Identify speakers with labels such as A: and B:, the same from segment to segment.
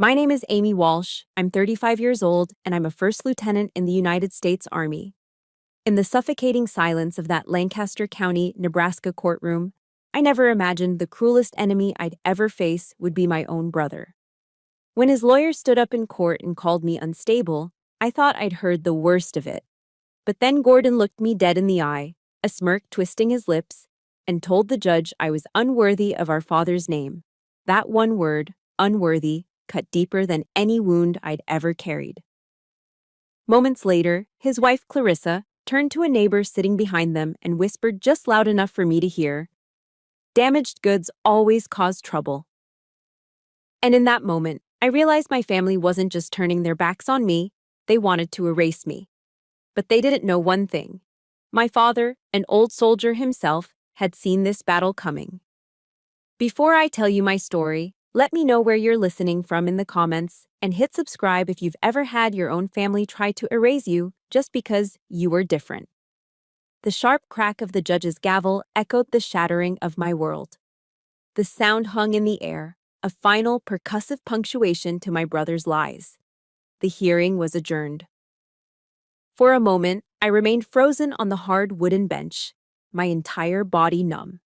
A: My name is Amy Walsh. I'm 35 years old, and I'm a first lieutenant in the United States Army. In the suffocating silence of that Lancaster County, Nebraska courtroom, I never imagined the cruelest enemy I'd ever face would be my own brother. When his lawyer stood up in court and called me unstable, I thought I'd heard the worst of it. But then Gordon looked me dead in the eye, a smirk twisting his lips, and told the judge I was unworthy of our father's name. That one word, unworthy, cut deeper than any wound I'd ever carried. Moments later, his wife Clarissa turned to a neighbor sitting behind them and whispered just loud enough for me to hear, "Damaged goods always cause trouble." And in that moment, I realized my family wasn't just turning their backs on me, they wanted to erase me. But they didn't know one thing. My father, an old soldier himself, had seen this battle coming. Before I tell you my story, let me know where you're listening from in the comments, and hit subscribe if you've ever had your own family try to erase you just because you were different. The sharp crack of the judge's gavel echoed the shattering of my world. The sound hung in the air, a final percussive punctuation to my brother's lies. The hearing was adjourned. For a moment, I remained frozen on the hard wooden bench, my entire body numb.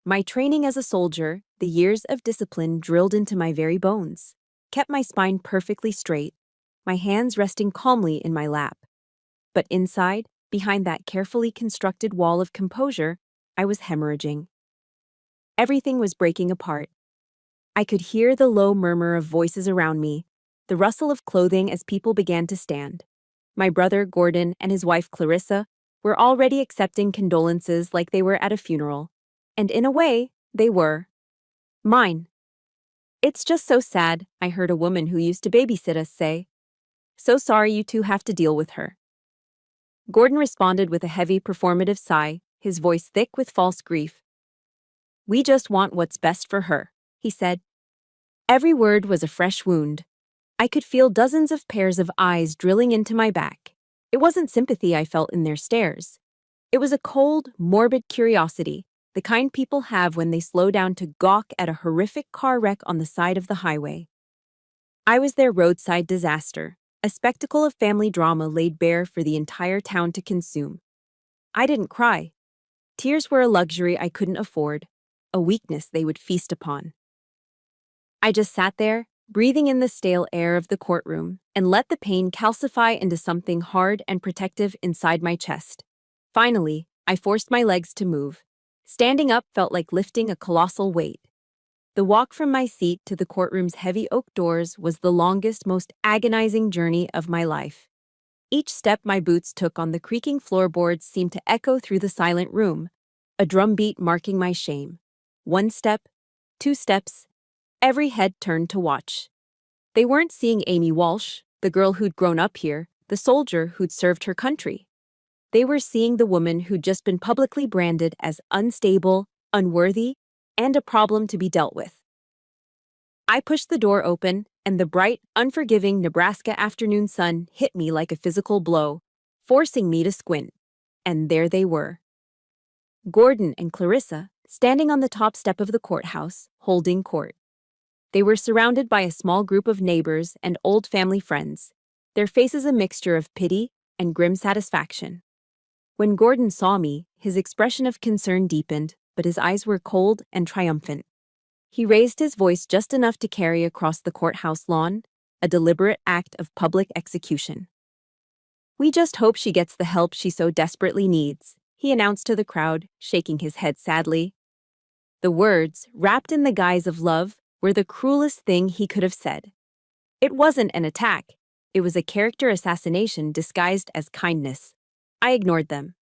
A: My training as a soldier, the years of discipline drilled into my very bones, kept my spine perfectly straight, my hands resting calmly in my lap. But inside, behind that carefully constructed wall of composure, I was hemorrhaging. Everything was breaking apart. I could hear the low murmur of voices around me, the rustle of clothing as people began to stand. My brother Gordon and his wife Clarissa were already accepting condolences like they were at a funeral. And in a way, they were. Mine. "It's just so sad," I heard a woman who used to babysit us say. "So sorry you two have to deal with her." Gordon responded with a heavy performative sigh, his voice thick with false grief. "We just want what's best for her," he said. Every word was a fresh wound. I could feel dozens of pairs of eyes drilling into my back. It wasn't sympathy I felt in their stares. It was a cold, morbid curiosity, the kind people have when they slow down to gawk at a horrific car wreck on the side of the highway. I was their roadside disaster, a spectacle of family drama laid bare for the entire town to consume. I didn't cry. Tears were a luxury I couldn't afford, a weakness they would feast upon. I just sat there, breathing in the stale air of the courtroom, and let the pain calcify into something hard and protective inside my chest. Finally, I forced my legs to move. Standing up felt like lifting a colossal weight. The walk from my seat to the courtroom's heavy oak doors was the longest, most agonizing journey of my life. Each step my boots took on the creaking floorboards seemed to echo through the silent room, a drumbeat marking my shame. One step, two steps, every head turned to watch. They weren't seeing Amy Walsh, the girl who'd grown up here, the soldier who'd served her country. They were seeing the woman who'd just been publicly branded as unstable, unworthy, and a problem to be dealt with. I pushed the door open, and the bright, unforgiving Nebraska afternoon sun hit me like a physical blow, forcing me to squint. And there they were. Gordon and Clarissa, standing on the top step of the courthouse, holding court. They were surrounded by a small group of neighbors and old family friends, their faces a mixture of pity and grim satisfaction. When Gordon saw me, his expression of concern deepened, but his eyes were cold and triumphant. He raised his voice just enough to carry across the courthouse lawn, a deliberate act of public execution. "We just hope she gets the help she so desperately needs," he announced to the crowd, shaking his head sadly. The words, wrapped in the guise of love, were the cruelest thing he could have said. It wasn't an attack. It was a character assassination disguised as kindness. I ignored them.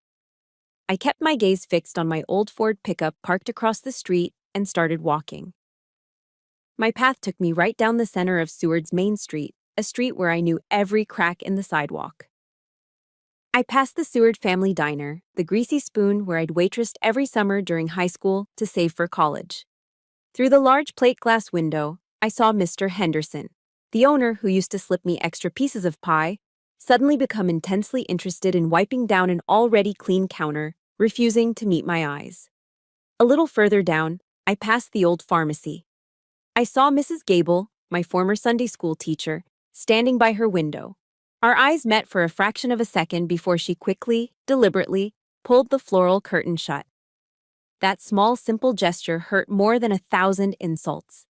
A: I kept my gaze fixed on my old Ford pickup parked across the street and started walking. My path took me right down the center of Seward's Main Street, a street where I knew every crack in the sidewalk. I passed the Seward family diner, the greasy spoon where I'd waitressed every summer during high school to save for college. Through the large plate glass window, I saw Mr. Henderson, the owner who used to slip me extra pieces of pie, suddenly become intensely interested in wiping down an already clean counter, refusing to meet my eyes. A little further down, I passed the old pharmacy. I saw Mrs. Gable, my former Sunday school teacher, standing by her window. Our eyes met for a fraction of a second before she quickly, deliberately, pulled the floral curtain shut. That small, simple gesture hurt more than 1,000 insults.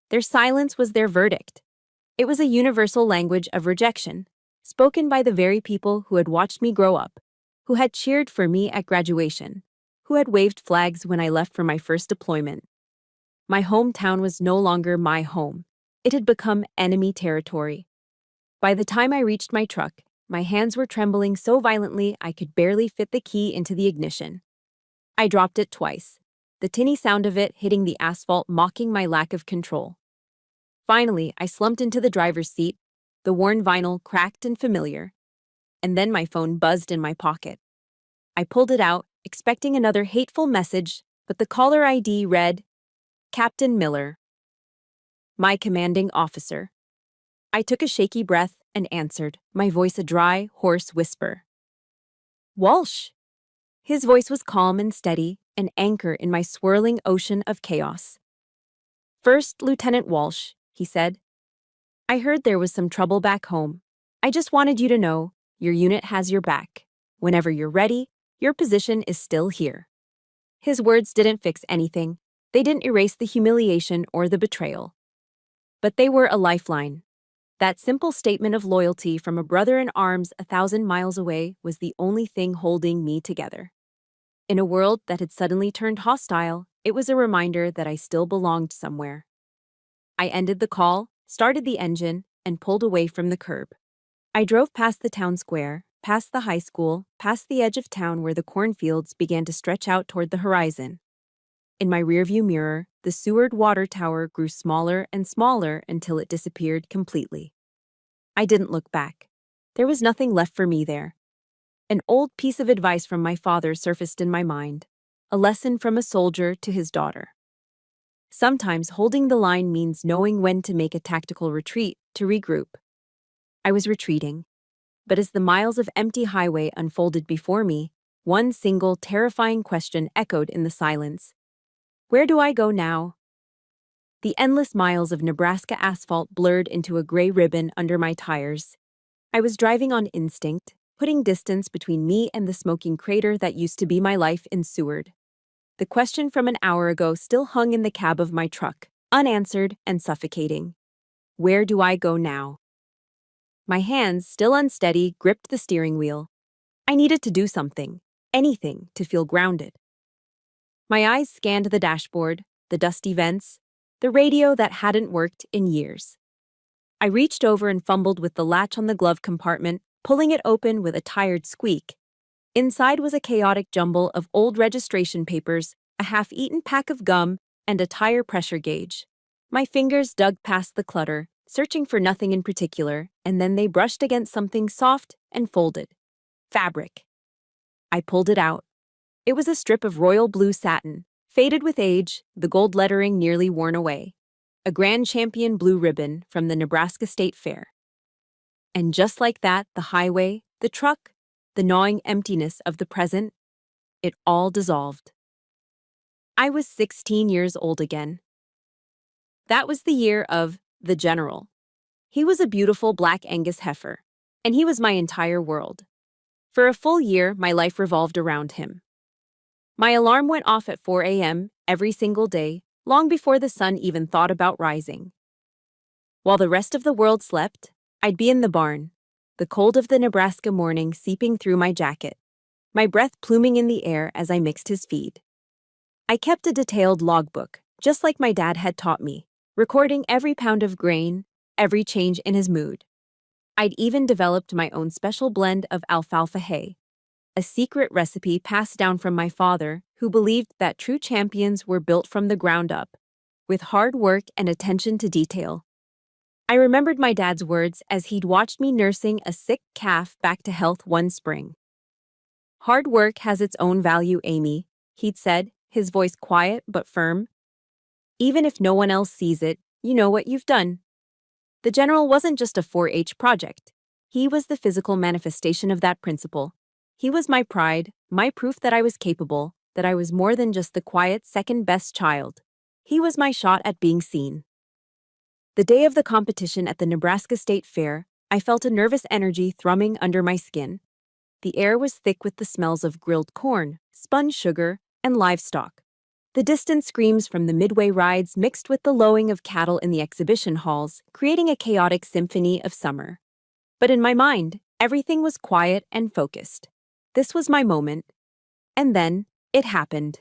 A: Their silence was their verdict. It was a universal language of rejection, spoken by the very people who had watched me grow up, who had cheered for me at graduation, who had waved flags when I left for my first deployment. My hometown was no longer my home. It had become enemy territory. By the time I reached my truck, my hands were trembling so violently I could barely fit the key into the ignition. I dropped it twice, the tinny sound of it hitting the asphalt mocking my lack of control. Finally, I slumped into the driver's seat, the worn vinyl cracked and familiar. And then my phone buzzed in my pocket. I pulled it out, expecting another hateful message, but the caller ID read, Captain Miller, my commanding officer. I took a shaky breath and answered, my voice a dry, hoarse whisper. Walsh! His voice was calm and steady, an anchor in my swirling ocean of chaos. First Lieutenant Walsh, he said. I heard there was some trouble back home. I just wanted you to know, your unit has your back. Whenever you're ready, your position is still here. His words didn't fix anything. They didn't erase the humiliation or the betrayal. But they were a lifeline. That simple statement of loyalty from a brother in arms 1,000 miles away was the only thing holding me together. In a world that had suddenly turned hostile, it was a reminder that I still belonged somewhere. I ended the call, started the engine, and pulled away from the curb. I drove past the town square, past the high school, past the edge of town where the cornfields began to stretch out toward the horizon. In my rearview mirror, the Seward water tower grew smaller and smaller until it disappeared completely. I didn't look back. There was nothing left for me there. An old piece of advice from my father surfaced in my mind, a lesson from a soldier to his daughter. Sometimes holding the line means knowing when to make a tactical retreat to regroup. I was retreating, but as the miles of empty highway unfolded before me, one single terrifying question echoed in the silence. Where do I go now? The endless miles of Nebraska asphalt blurred into a gray ribbon under my tires. I was driving on instinct, putting distance between me and the smoking crater that used to be my life in Seward. The question from an hour ago still hung in the cab of my truck, unanswered and suffocating. Where do I go now? My hands, still unsteady, gripped the steering wheel. I needed to do something, anything, to feel grounded. My eyes scanned the dashboard, the dusty vents, the radio that hadn't worked in years. I reached over and fumbled with the latch on the glove compartment, pulling it open with a tired squeak. Inside was a chaotic jumble of old registration papers, a half-eaten pack of gum, and a tire pressure gauge. My fingers dug past the clutter, searching for nothing in particular, and then they brushed against something soft and folded. Fabric. I pulled it out. It was a strip of royal blue satin, faded with age, the gold lettering nearly worn away. A Grand Champion blue ribbon from the Nebraska State Fair. And just like that, the highway, the truck, the gnawing emptiness of the present, it all dissolved. I was 16 years old again. That was the year of the General. He was a beautiful black Angus heifer, and he was my entire world. For a full year, my life revolved around him. My alarm went off at 4 a.m. every single day, long before the sun even thought about rising. While the rest of the world slept, I'd be in the barn, the cold of the Nebraska morning seeping through my jacket, my breath pluming in the air as I mixed his feed. I kept a detailed logbook, just like my dad had taught me, recording every pound of grain, every change in his mood. I'd even developed my own special blend of alfalfa hay, a secret recipe passed down from my father, who believed that true champions were built from the ground up, with hard work and attention to detail. I remembered my dad's words as he'd watched me nursing a sick calf back to health one spring. Hard work has its own value, Amy, he'd said, his voice quiet but firm. Even if no one else sees it, you know what you've done. The General wasn't just a 4-H project. He was the physical manifestation of that principle. He was my pride, my proof that I was capable, that I was more than just the quiet second-best child. He was my shot at being seen. The day of the competition at the Nebraska State Fair, I felt a nervous energy thrumming under my skin. The air was thick with the smells of grilled corn, spun sugar, and livestock. The distant screams from the midway rides mixed with the lowing of cattle in the exhibition halls, creating a chaotic symphony of summer. But in my mind, everything was quiet and focused. This was my moment. And then, it happened.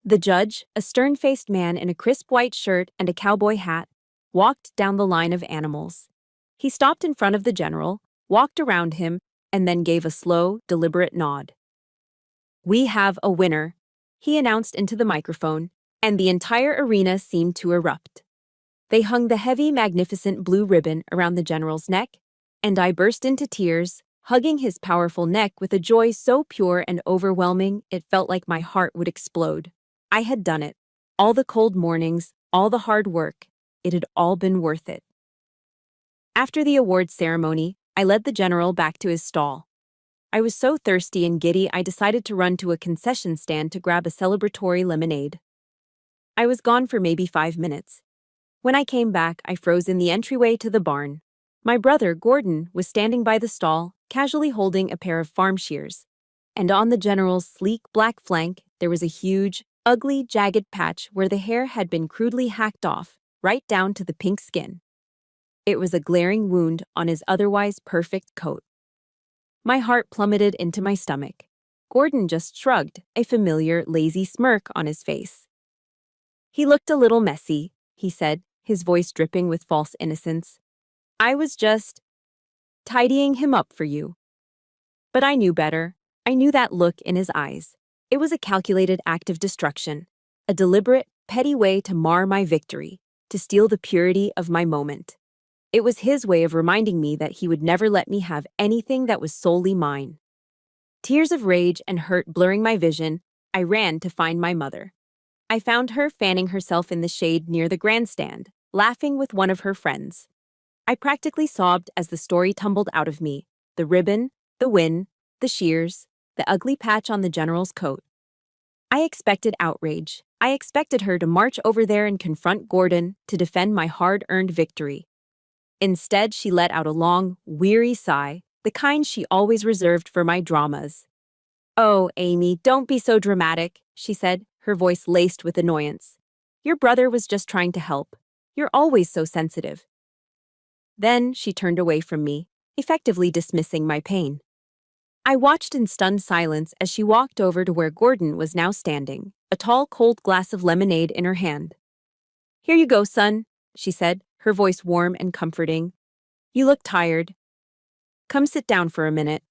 A: The judge, a stern-faced man in a crisp white shirt and a cowboy hat, walked down the line of animals. He stopped in front of the general, walked around him, and then gave a slow, deliberate nod. "We have a winner," he announced into the microphone, and the entire arena seemed to erupt. They hung the heavy, magnificent blue ribbon around the general's neck, and I burst into tears, hugging his powerful neck with a joy so pure and overwhelming it felt like my heart would explode. I had done it. All the cold mornings, all the hard work, it had all been worth it. After the awards ceremony, I led the general back to his stall. I was so thirsty and giddy I decided to run to a concession stand to grab a celebratory lemonade. I was gone for maybe 5 minutes. When I came back, I froze in the entryway to the barn. My brother, Gordon, was standing by the stall, casually holding a pair of farm shears. And on the general's sleek black flank, there was a huge, ugly, jagged patch where the hair had been crudely hacked off, right down to the pink skin. It was a glaring wound on his otherwise perfect coat. My heart plummeted into my stomach. Gordon just shrugged, a familiar, lazy smirk on his face. "He looked a little messy," he said, his voice dripping with false innocence. "I was just tidying him up for you." But I knew better. I knew that look in his eyes. It was a calculated act of destruction, a deliberate, petty way to mar my victory, to steal the purity of my moment. It was his way of reminding me that he would never let me have anything that was solely mine. Tears of rage and hurt blurring my vision, I ran to find my mother. I found her fanning herself in the shade near the grandstand, laughing with one of her friends. I practically sobbed as the story tumbled out of me: the ribbon, the win, the shears, the ugly patch on the general's coat. I expected outrage. I expected her to march over there and confront Gordon to defend my hard-earned victory. Instead, she let out a long, weary sigh, the kind she always reserved for my dramas. "Oh, Amy, don't be so dramatic," she said, her voice laced with annoyance. "Your brother was just trying to help. You're always so sensitive." Then she turned away from me, effectively dismissing my pain. I watched in stunned silence as she walked over to where Gordon was now standing, a tall, cold glass of lemonade in her hand. "Here you go, son," she said, her voice warm and comforting. "You look tired. Come sit down for a minute."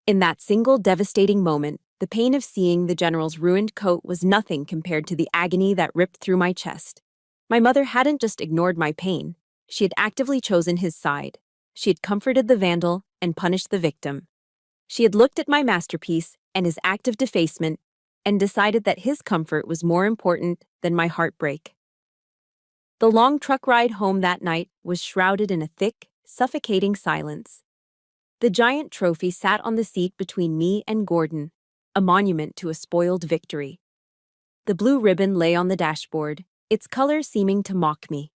A: In that single devastating moment, the pain of seeing the general's ruined coat was nothing compared to the agony that ripped through my chest. My mother hadn't just ignored my pain. She had actively chosen his side. She had comforted the vandal and punished the victim. She had looked at my masterpiece and his act of defacement and decided that his comfort was more important than my heartbreak. The long truck ride home that night was shrouded in a thick, suffocating silence. The giant trophy sat on the seat between me and Gordon, a monument to a spoiled victory. The blue ribbon lay on the dashboard, its color seeming to mock me.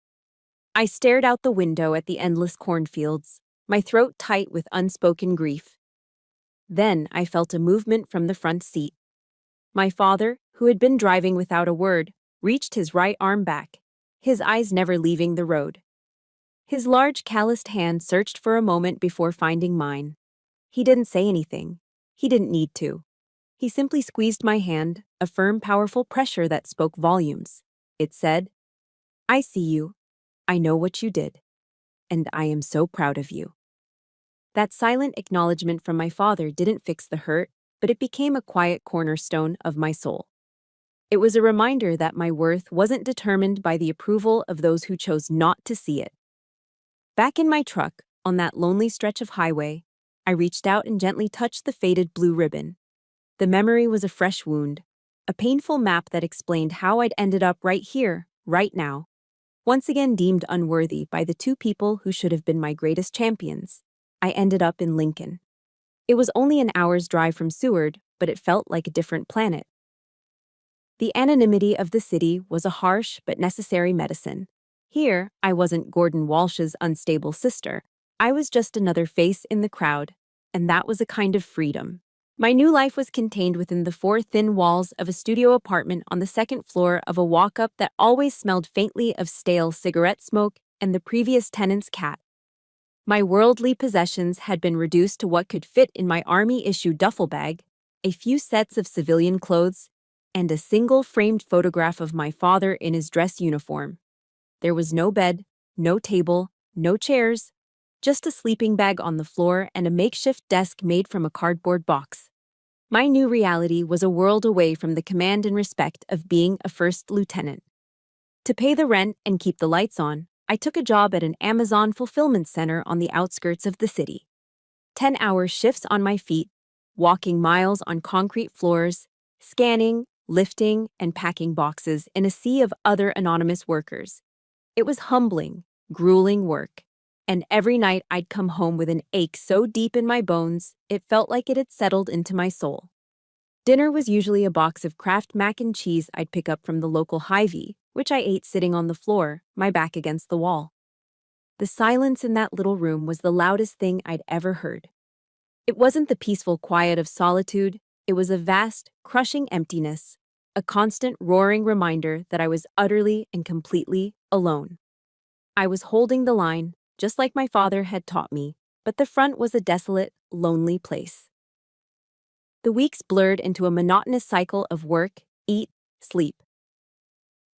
A: I stared out the window at the endless cornfields, my throat tight with unspoken grief. Then I felt a movement from the front seat. My father, who had been driving without a word, reached his right arm back, his eyes never leaving the road. His large, calloused hand searched for a moment before finding mine. He didn't say anything. He didn't need to. He simply squeezed my hand, a firm, powerful pressure that spoke volumes. It said, "I see you. I know what you did. And I am so proud of you." That silent acknowledgement from my father didn't fix the hurt, but it became a quiet cornerstone of my soul. It was a reminder that my worth wasn't determined by the approval of those who chose not to see it. Back in my truck, on that lonely stretch of highway, I reached out and gently touched the faded blue ribbon. The memory was a fresh wound, a painful map that explained how I'd ended up right here, right now, once again deemed unworthy by the two people who should have been my greatest champions. I ended up in Lincoln. It was only an hour's drive from Seward, but it felt like a different planet. The anonymity of the city was a harsh but necessary medicine. Here, I wasn't Gordon Walsh's unstable sister. I was just another face in the crowd, and that was a kind of freedom. My new life was contained within the four thin walls of a studio apartment on the second floor of a walk-up that always smelled faintly of stale cigarette smoke and the previous tenant's cat. My worldly possessions had been reduced to what could fit in my army-issue duffel bag, a few sets of civilian clothes, and a single framed photograph of my father in his dress uniform. There was no bed, no table, no chairs, just a sleeping bag on the floor and a makeshift desk made from a cardboard box. My new reality was a world away from the command and respect of being a first lieutenant. To pay the rent and keep the lights on, I took a job at an Amazon fulfillment center on the outskirts of the city. 10-hour shifts on my feet, walking miles on concrete floors, scanning, lifting, and packing boxes in a sea of other anonymous workers. It was humbling, grueling work, and every night I'd come home with an ache so deep in my bones, it felt like it had settled into my soul. Dinner was usually a box of Kraft mac and cheese I'd pick up from the local Hy-Vee, which I ate sitting on the floor, my back against the wall. The silence in that little room was the loudest thing I'd ever heard. It wasn't the peaceful quiet of solitude, it was a vast, crushing emptiness, a constant roaring reminder that I was utterly and completely alone. I was holding the line, just like my father had taught me, but the front was a desolate, lonely place. The weeks blurred into a monotonous cycle of work, eat, sleep.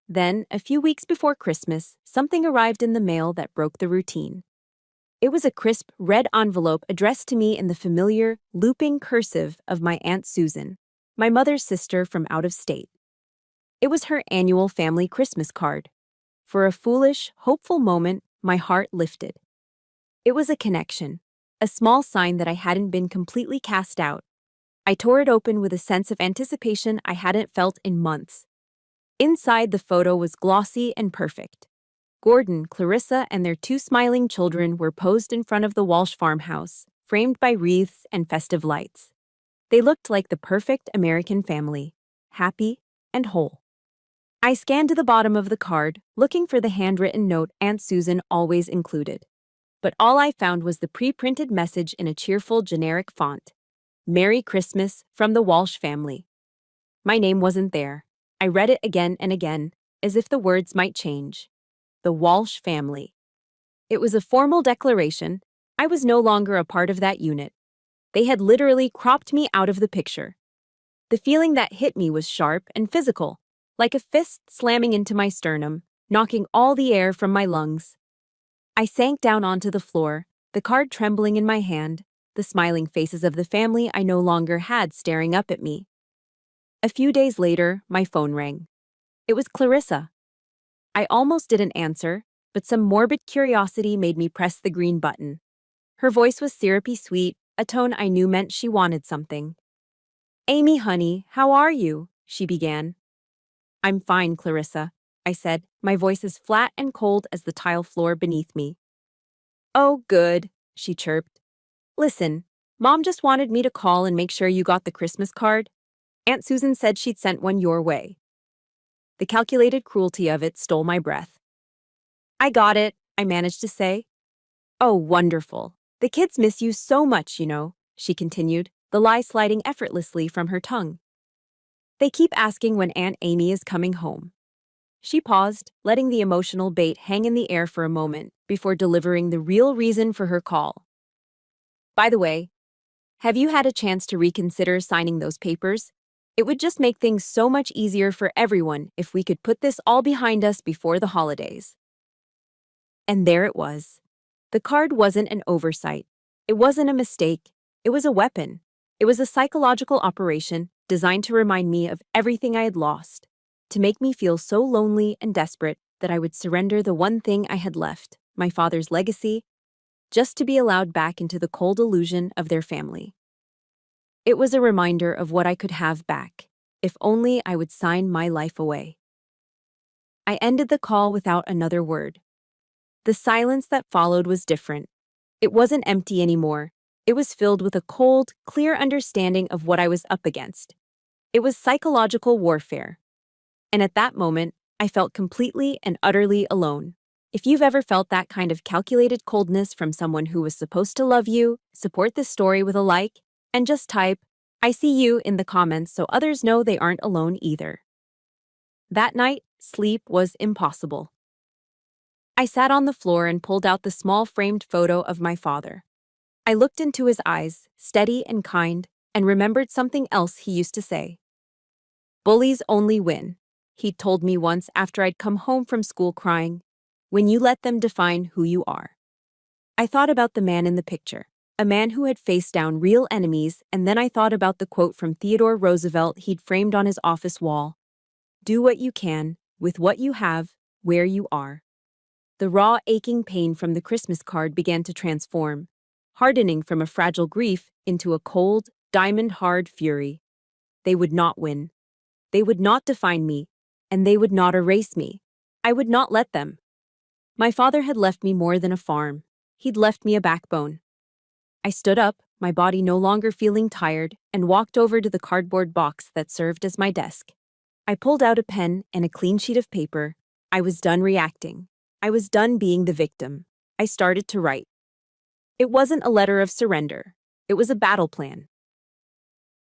A: Then, a few weeks before Christmas, something arrived in the mail that broke the routine. It was a crisp, red envelope addressed to me in the familiar, looping cursive of my Aunt Susan, my mother's sister from out of state. It was her annual family Christmas card. For a foolish, hopeful moment, my heart lifted. It was a connection, a small sign that I hadn't been completely cast out. I tore it open with a sense of anticipation I hadn't felt in months. Inside, the photo was glossy and perfect. Gordon, Clarissa, and their two smiling children were posed in front of the Walsh farmhouse, framed by wreaths and festive lights. They looked like the perfect American family, happy and whole. I scanned to the bottom of the card, looking for the handwritten note Aunt Susan always included. But all I found was the pre-printed message in a cheerful, generic font. Merry Christmas from the Walsh family. My name wasn't there. I read it again and again, as if the words might change. The Walsh family. It was a formal declaration. I was no longer a part of that unit. They had literally cropped me out of the picture. The feeling that hit me was sharp and physical, like a fist slamming into my sternum, knocking all the air from my lungs. I sank down onto the floor, the card trembling in my hand, the smiling faces of the family I no longer had staring up at me. A few days later, my phone rang. It was Clarissa. I almost didn't answer, but some morbid curiosity made me press the green button. Her voice was syrupy sweet, a tone I knew meant she wanted something. "Amy, honey, how are you?" she began. "I'm fine, Clarissa," I said, my voice as flat and cold as the tile floor beneath me. "Oh, good," she chirped. "Listen, Mom just wanted me to call and make sure you got the Christmas card. Aunt Susan said she'd sent one your way." The calculated cruelty of it stole my breath. "I got it," I managed to say. "Oh, wonderful. The kids miss you so much, you know," she continued, the lie sliding effortlessly from her tongue. "They keep asking when Aunt Amy is coming home." She paused, letting the emotional bait hang in the air for a moment before delivering the real reason for her call. "By the way, have you had a chance to reconsider signing those papers? It would just make things so much easier for everyone if we could put this all behind us before the holidays." And there it was. The card wasn't an oversight. It wasn't a mistake. It was a weapon. It was a psychological operation designed to remind me of everything I had lost, to make me feel so lonely and desperate that I would surrender the one thing I had left, my father's legacy, just to be allowed back into the cold illusion of their family. It was a reminder of what I could have back, if only I would sign my life away. I ended the call without another word. The silence that followed was different. It wasn't empty anymore. It was filled with a cold, clear understanding of what I was up against. It was psychological warfare. And at that moment, I felt completely and utterly alone. If you've ever felt that kind of calculated coldness from someone who was supposed to love you, support this story with a like, and just type, "I see you" in the comments so others know they aren't alone either. That night, sleep was impossible. I sat on the floor and pulled out the small framed photo of my father. I looked into his eyes, steady and kind, and remembered something else he used to say. "Bullies only win," he'd told me once after I'd come home from school crying, "when you let them define who you are." I thought about the man in the picture, a man who had faced down real enemies, and then I thought about the quote from Theodore Roosevelt he'd framed on his office wall: "Do what you can, with what you have, where you are." The raw, aching pain from the Christmas card began to transform, hardening from a fragile grief into a cold, diamond-hard fury. They would not win. They would not define me, and they would not erase me. I would not let them. My father had left me more than a farm. He'd left me a backbone. I stood up, my body no longer feeling tired, and walked over to the cardboard box that served as my desk. I pulled out a pen and a clean sheet of paper. I was done reacting. I was done being the victim. I started to write. It wasn't a letter of surrender. It was a battle plan.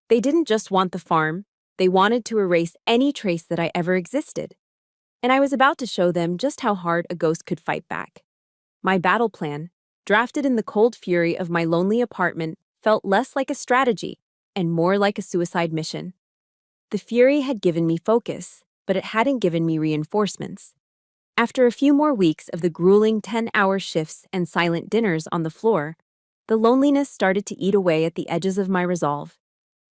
A: They didn't just want the farm. They wanted to erase any trace that I ever existed. And I was about to show them just how hard a ghost could fight back. My battle plan, drafted in the cold fury of my lonely apartment, felt less like a strategy and more like a suicide mission. The fury had given me focus, but it hadn't given me reinforcements. After a few more weeks of the grueling 10-hour shifts and silent dinners on the floor, the loneliness started to eat away at the edges of my resolve.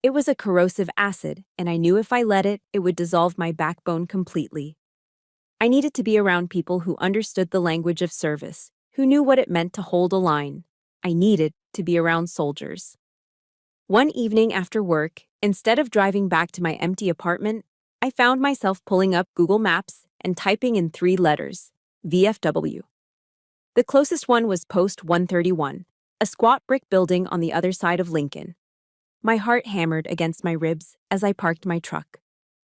A: It was a corrosive acid, and I knew if I let it, it would dissolve my backbone completely. I needed to be around people who understood the language of service, who knew what it meant to hold a line. I needed to be around soldiers. One evening after work, instead of driving back to my empty apartment, I found myself pulling up Google Maps and typing in 3 letters, VFW. The closest one was Post 131, a squat brick building on the other side of Lincoln. My heart hammered against my ribs as I parked my truck.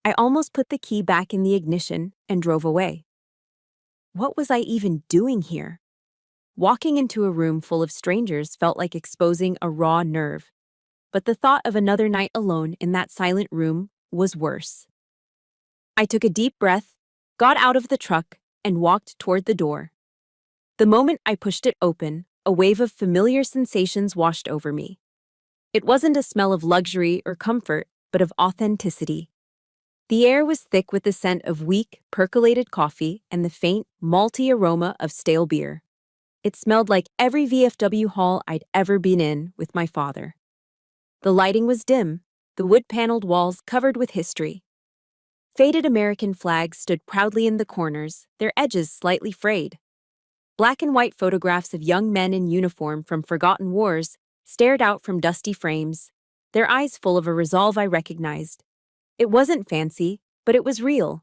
A: I almost put the key back in the ignition and drove away. What was I even doing here? Walking into a room full of strangers felt like exposing a raw nerve. But the thought of another night alone in that silent room was worse. I took a deep breath, got out of the truck, and walked toward the door. The moment I pushed it open, a wave of familiar sensations washed over me. It wasn't a smell of luxury or comfort, but of authenticity. The air was thick with the scent of weak, percolated coffee and the faint, malty aroma of stale beer. It smelled like every VFW hall I'd ever been in with my father. The lighting was dim, the wood-paneled walls covered with history. Faded American flags stood proudly in the corners, their edges slightly frayed. Black and white photographs of young men in uniform from forgotten wars stared out from dusty frames, their eyes full of a resolve I recognized. It wasn't fancy, but it was real.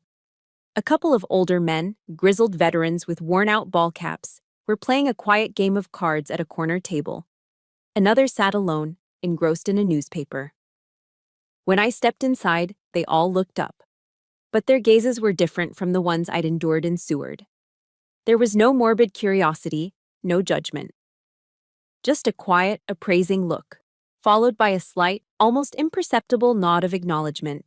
A: A couple of older men, grizzled veterans with worn-out ball caps, were playing a quiet game of cards at a corner table. Another sat alone, engrossed in a newspaper. When I stepped inside, they all looked up. But their gazes were different from the ones I'd endured in Seward. There was no morbid curiosity, no judgment. Just a quiet, appraising look, followed by a slight, almost imperceptible nod of acknowledgement.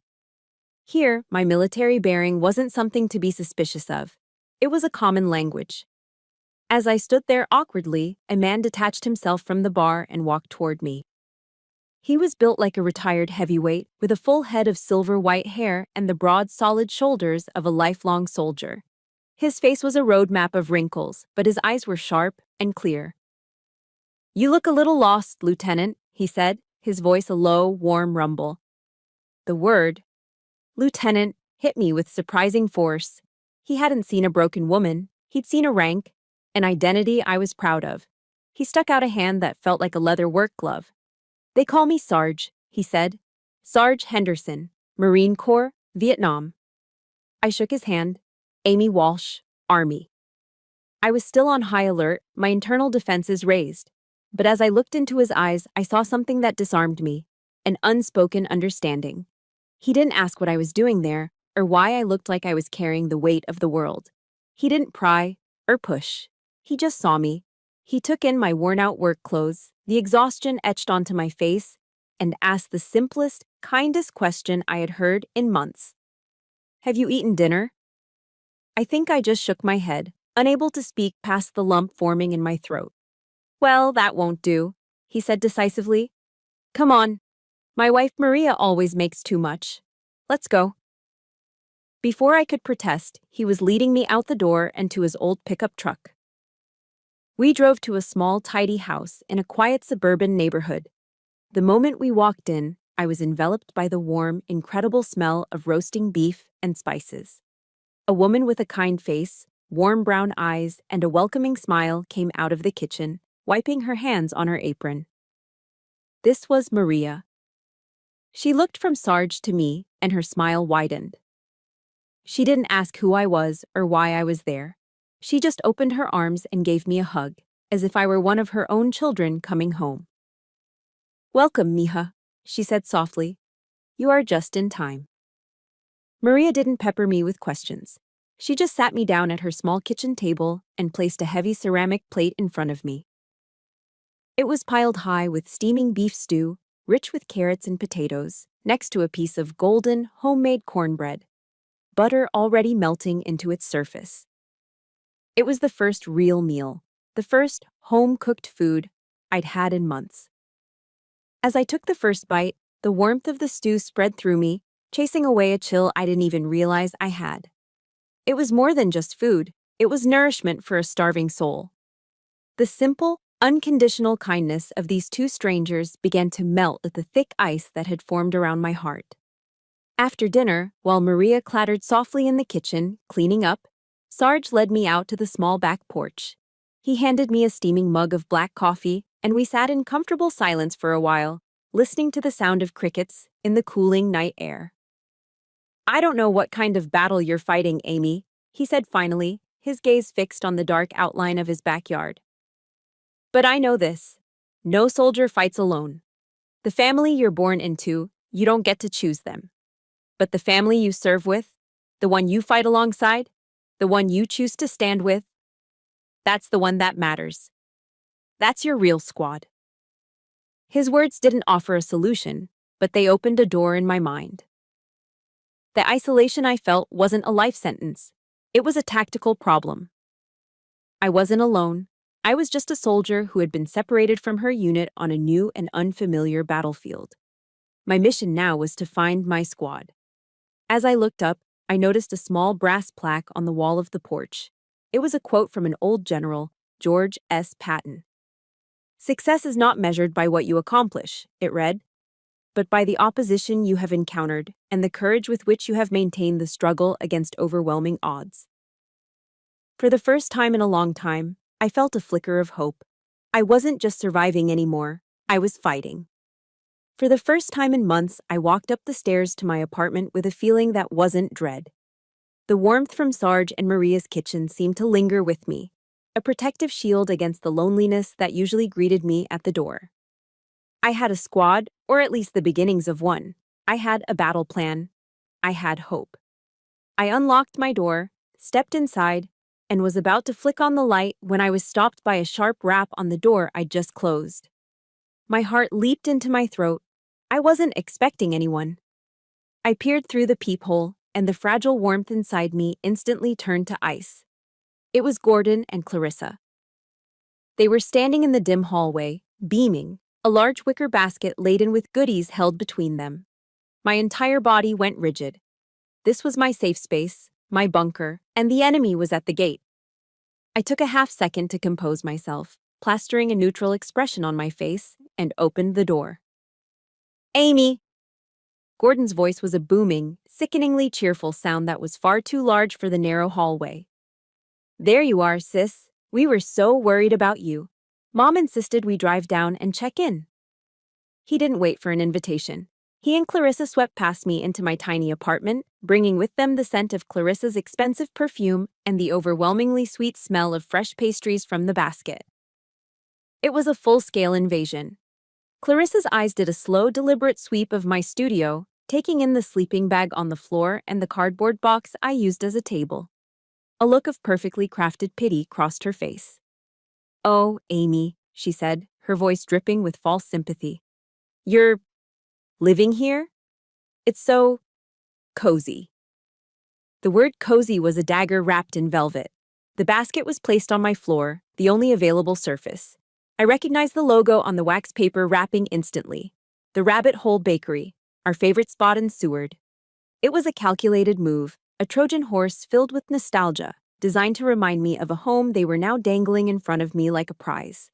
A: Here, my military bearing wasn't something to be suspicious of. It was a common language. As I stood there awkwardly, a man detached himself from the bar and walked toward me. He was built like a retired heavyweight, with a full head of silver-white hair and the broad, solid shoulders of a lifelong soldier. His face was a roadmap of wrinkles, but his eyes were sharp and clear. "You look a little lost, Lieutenant," he said, his voice a low, warm rumble. The word, Lieutenant, hit me with surprising force. He hadn't seen a broken woman. He'd seen a rank, an identity I was proud of. He stuck out a hand that felt like a leather work glove. "They call me Sarge," he said. "Sarge Henderson, Marine Corps, Vietnam." I shook his hand. "Amy Walsh, Army." I was still on high alert, my internal defenses raised. But as I looked into his eyes, I saw something that disarmed me, an unspoken understanding. He didn't ask what I was doing there, or why I looked like I was carrying the weight of the world. He didn't pry, or push. He just saw me. He took in my worn-out work clothes, the exhaustion etched onto my face, and asked the simplest, kindest question I had heard in months. "Have you eaten dinner?" I think I just shook my head, unable to speak past the lump forming in my throat. "Well, that won't do," he said decisively. "Come on. My wife Maria always makes too much. Let's go." Before I could protest, he was leading me out the door and to his old pickup truck. We drove to a small, tidy house in a quiet suburban neighborhood. The moment we walked in, I was enveloped by the warm, incredible smell of roasting beef and spices. A woman with a kind face, warm brown eyes, and a welcoming smile came out of the kitchen, wiping her hands on her apron. This was Maria. She looked from Sarge to me, and her smile widened. She didn't ask who I was or why I was there. She just opened her arms and gave me a hug, as if I were one of her own children coming home. "Welcome, mija," she said softly. "You are just in time." Maria didn't pepper me with questions. She just sat me down at her small kitchen table and placed a heavy ceramic plate in front of me. It was piled high with steaming beef stew, rich with carrots and potatoes, next to a piece of golden, homemade cornbread, butter already melting into its surface. It was the first real meal, the first home-cooked food I'd had in months. As I took the first bite, the warmth of the stew spread through me, chasing away a chill I didn't even realize I had. It was more than just food, it was nourishment for a starving soul. The simple, unconditional kindness of these two strangers began to melt the thick ice that had formed around my heart. After dinner, while Maria clattered softly in the kitchen, cleaning up, Sarge led me out to the small back porch. He handed me a steaming mug of black coffee, and we sat in comfortable silence for a while, listening to the sound of crickets in the cooling night air. "I don't know what kind of battle you're fighting, Amy," he said finally, his gaze fixed on the dark outline of his backyard. "But I know this. No soldier fights alone. The family you're born into, you don't get to choose them. But the family you serve with, the one you fight alongside, the one you choose to stand with, that's the one that matters. That's your real squad." His words didn't offer a solution, but they opened a door in my mind. The isolation I felt wasn't a life sentence. It was a tactical problem. I wasn't alone. I was just a soldier who had been separated from her unit on a new and unfamiliar battlefield. My mission now was to find my squad. As I looked up, I noticed a small brass plaque on the wall of the porch. It was a quote from an old general, George S. Patton. "Success is not measured by what you accomplish," it read, "but by the opposition you have encountered and the courage with which you have maintained the struggle against overwhelming odds." For the first time in a long time, I felt a flicker of hope. I wasn't just surviving anymore, I was fighting. For the first time in months, I walked up the stairs to my apartment with a feeling that wasn't dread. The warmth from Sarge and Maria's kitchen seemed to linger with me, a protective shield against the loneliness that usually greeted me at the door. I had a squad, or at least the beginnings of one. I had a battle plan. I had hope. I unlocked my door, stepped inside, and was about to flick on the light when I was stopped by a sharp rap on the door I'd just closed. My heart leaped into my throat. I wasn't expecting anyone. I peered through the peephole, and the fragile warmth inside me instantly turned to ice. It was Gordon and Clarissa. They were standing in the dim hallway, beaming, a large wicker basket laden with goodies held between them. My entire body went rigid. This was my safe space, my bunker, and the enemy was at the gate. I took a half-second to compose myself, plastering a neutral expression on my face, and opened the door. "Amy!" Gordon's voice was a booming, sickeningly cheerful sound that was far too large for the narrow hallway. "There you are, sis. We were so worried about you. Mom insisted we drive down and check in." He didn't wait for an invitation. He and Clarissa swept past me into my tiny apartment, bringing with them the scent of Clarissa's expensive perfume and the overwhelmingly sweet smell of fresh pastries from the basket. It was a full-scale invasion. Clarissa's eyes did a slow, deliberate sweep of my studio, taking in the sleeping bag on the floor and the cardboard box I used as a table. A look of perfectly crafted pity crossed her face. "Oh, Amy," she said, her voice dripping with false sympathy. "You're living here? It's so cozy." The word cozy was a dagger wrapped in velvet. The basket was placed on my floor, the only available surface. I recognized the logo on the wax paper wrapping instantly. The Rabbit Hole Bakery, our favorite spot in Seward. It was a calculated move, a Trojan horse filled with nostalgia, designed to remind me of a home they were now dangling in front of me like a prize.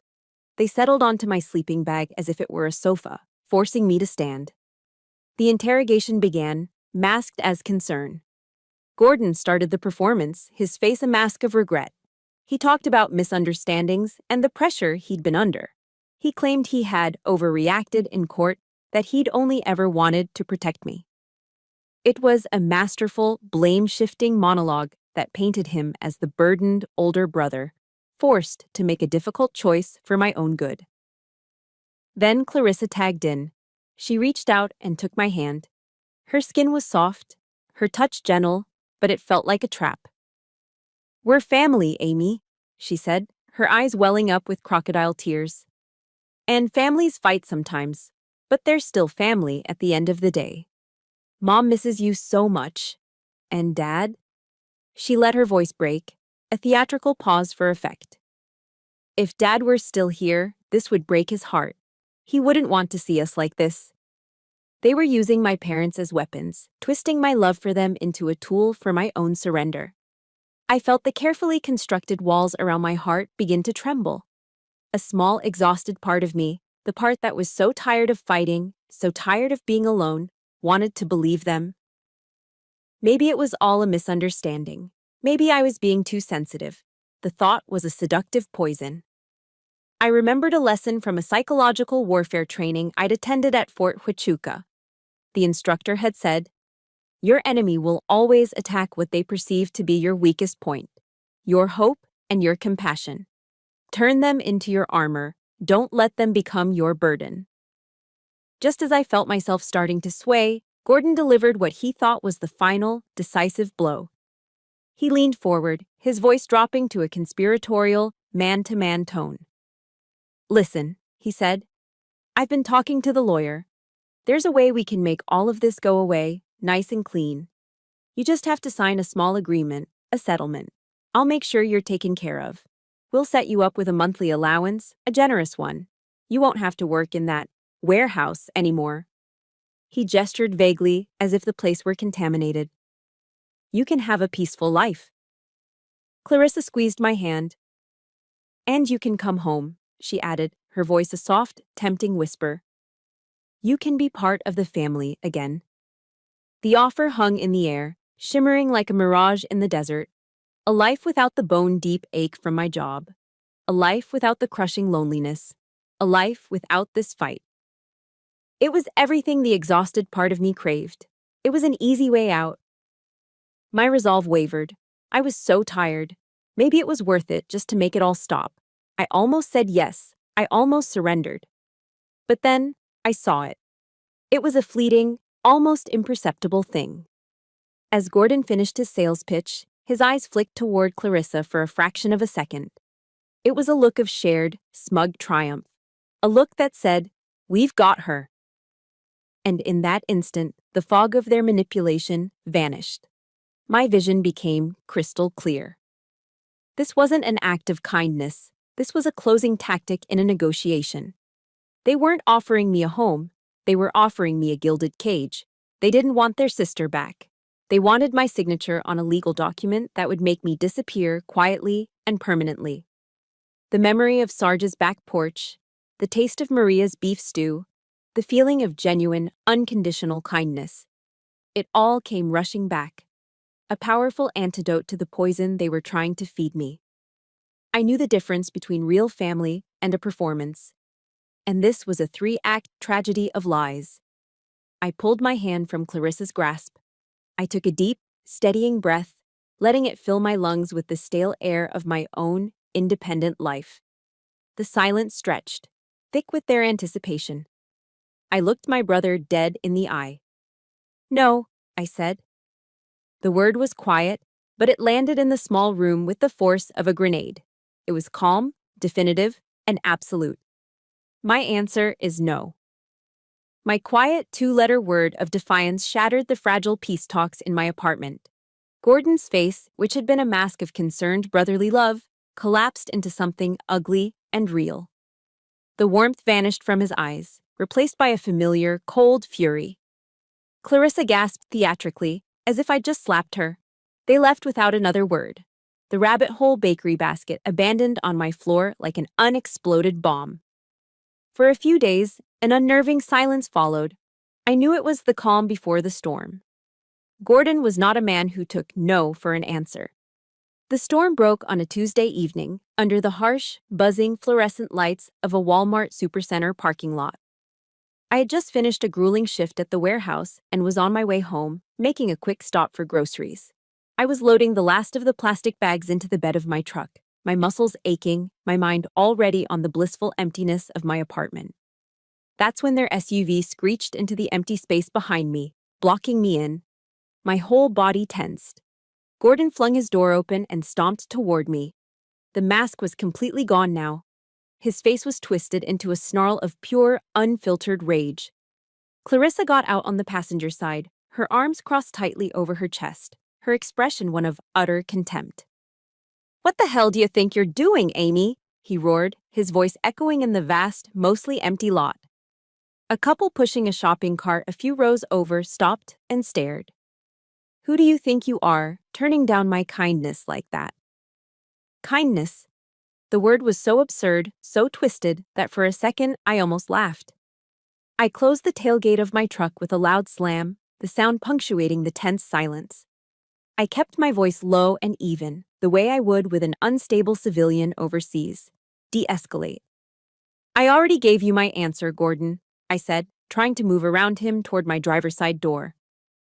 A: They settled onto my sleeping bag as if it were a sofa, forcing me to stand. The interrogation began, masked as concern. Gordon started the performance, his face a mask of regret. He talked about misunderstandings and the pressure he'd been under. He claimed he had overreacted in court, that he'd only ever wanted to protect me. It was a masterful, blame-shifting monologue that painted him as the burdened older brother, forced to make a difficult choice for my own good. Then Clarissa tagged in. She reached out and took my hand. Her skin was soft, her touch gentle, but it felt like a trap. "We're family, Amy," she said, her eyes welling up with crocodile tears. "And families fight sometimes, but they're still family at the end of the day. Mom misses you so much. And Dad?" She let her voice break, a theatrical pause for effect. "If Dad were still here, this would break his heart. He wouldn't want to see us like this." They were using my parents as weapons, twisting my love for them into a tool for my own surrender. I felt the carefully constructed walls around my heart begin to tremble. A small, exhausted part of me, the part that was so tired of fighting, so tired of being alone, wanted to believe them. Maybe it was all a misunderstanding. Maybe I was being too sensitive. The thought was a seductive poison. I remembered a lesson from a psychological warfare training I'd attended at Fort Huachuca. The instructor had said, "Your enemy will always attack what they perceive to be your weakest point, your hope and your compassion. Turn them into your armor. Don't let them become your burden." Just as I felt myself starting to sway, Gordon delivered what he thought was the final, decisive blow. He leaned forward, his voice dropping to a conspiratorial, man-to-man tone. "Listen," he said. "I've been talking to the lawyer. There's a way we can make all of this go away, nice and clean. You just have to sign a small agreement, a settlement. I'll make sure you're taken care of. We'll set you up with a monthly allowance, a generous one. You won't have to work in that warehouse anymore." He gestured vaguely, as if the place were contaminated. "You can have a peaceful life." Clarissa squeezed my hand. "And you can come home," she added, her voice a soft, tempting whisper. "You can be part of the family again." The offer hung in the air, shimmering like a mirage in the desert. A life without the bone-deep ache from my job. A life without the crushing loneliness. A life without this fight. It was everything the exhausted part of me craved. It was an easy way out. My resolve wavered. I was so tired. Maybe it was worth it just to make it all stop. I almost said yes. I almost surrendered. But then, I saw it. It was a fleeting, almost imperceptible thing. As Gordon finished his sales pitch, his eyes flicked toward Clarissa for a fraction of a second. It was a look of shared, smug triumph. A look that said, "We've got her." And in that instant, the fog of their manipulation vanished. My vision became crystal clear. This wasn't an act of kindness. This was a closing tactic in a negotiation. They weren't offering me a home. They were offering me a gilded cage. They didn't want their sister back. They wanted my signature on a legal document that would make me disappear quietly and permanently. The memory of Sarge's back porch, the taste of Maria's beef stew, the feeling of genuine, unconditional kindness. It all came rushing back. A powerful antidote to the poison they were trying to feed me. I knew the difference between real family and a performance. And this was a 3-act tragedy of lies. I pulled my hand from Clarissa's grasp. I took a deep, steadying breath, letting it fill my lungs with the stale air of my own, independent life. The silence stretched, thick with their anticipation. I looked my brother dead in the eye. "No," I said. The word was quiet, but it landed in the small room with the force of a grenade. It was calm, definitive, and absolute. My answer is no. My quiet two-letter word of defiance shattered the fragile peace talks in my apartment. Gordon's face, which had been a mask of concerned brotherly love, collapsed into something ugly and real. The warmth vanished from his eyes, replaced by a familiar, cold fury. Clarissa gasped theatrically, as if I'd just slapped her. They left without another word. The rabbit hole bakery basket abandoned on my floor like an unexploded bomb. For a few days, an unnerving silence followed. I knew it was the calm before the storm. Gordon was not a man who took no for an answer. The storm broke on a Tuesday evening under the harsh, buzzing fluorescent lights of a Walmart supercenter parking lot. I had just finished a grueling shift at the warehouse and was on my way home, making a quick stop for groceries. I was loading the last of the plastic bags into the bed of my truck, my muscles aching, my mind already on the blissful emptiness of my apartment. That's when their SUV screeched into the empty space behind me, blocking me in. My whole body tensed. Gordon flung his door open and stomped toward me. The mask was completely gone now. His face was twisted into a snarl of pure, unfiltered rage. Clarissa got out on the passenger side, her arms crossed tightly over her chest, her expression one of utter contempt. "What the hell do you think you're doing, Amy?" he roared, his voice echoing in the vast, mostly empty lot. A couple pushing a shopping cart a few rows over stopped and stared. "Who do you think you are, turning down my kindness like that?" Kindness. The word was so absurd, so twisted, that for a second I almost laughed. I closed the tailgate of my truck with a loud slam, the sound punctuating the tense silence. I kept my voice low and even, the way I would with an unstable civilian overseas. De-escalate. "I already gave you my answer, Gordon," I said, trying to move around him toward my driver's side door.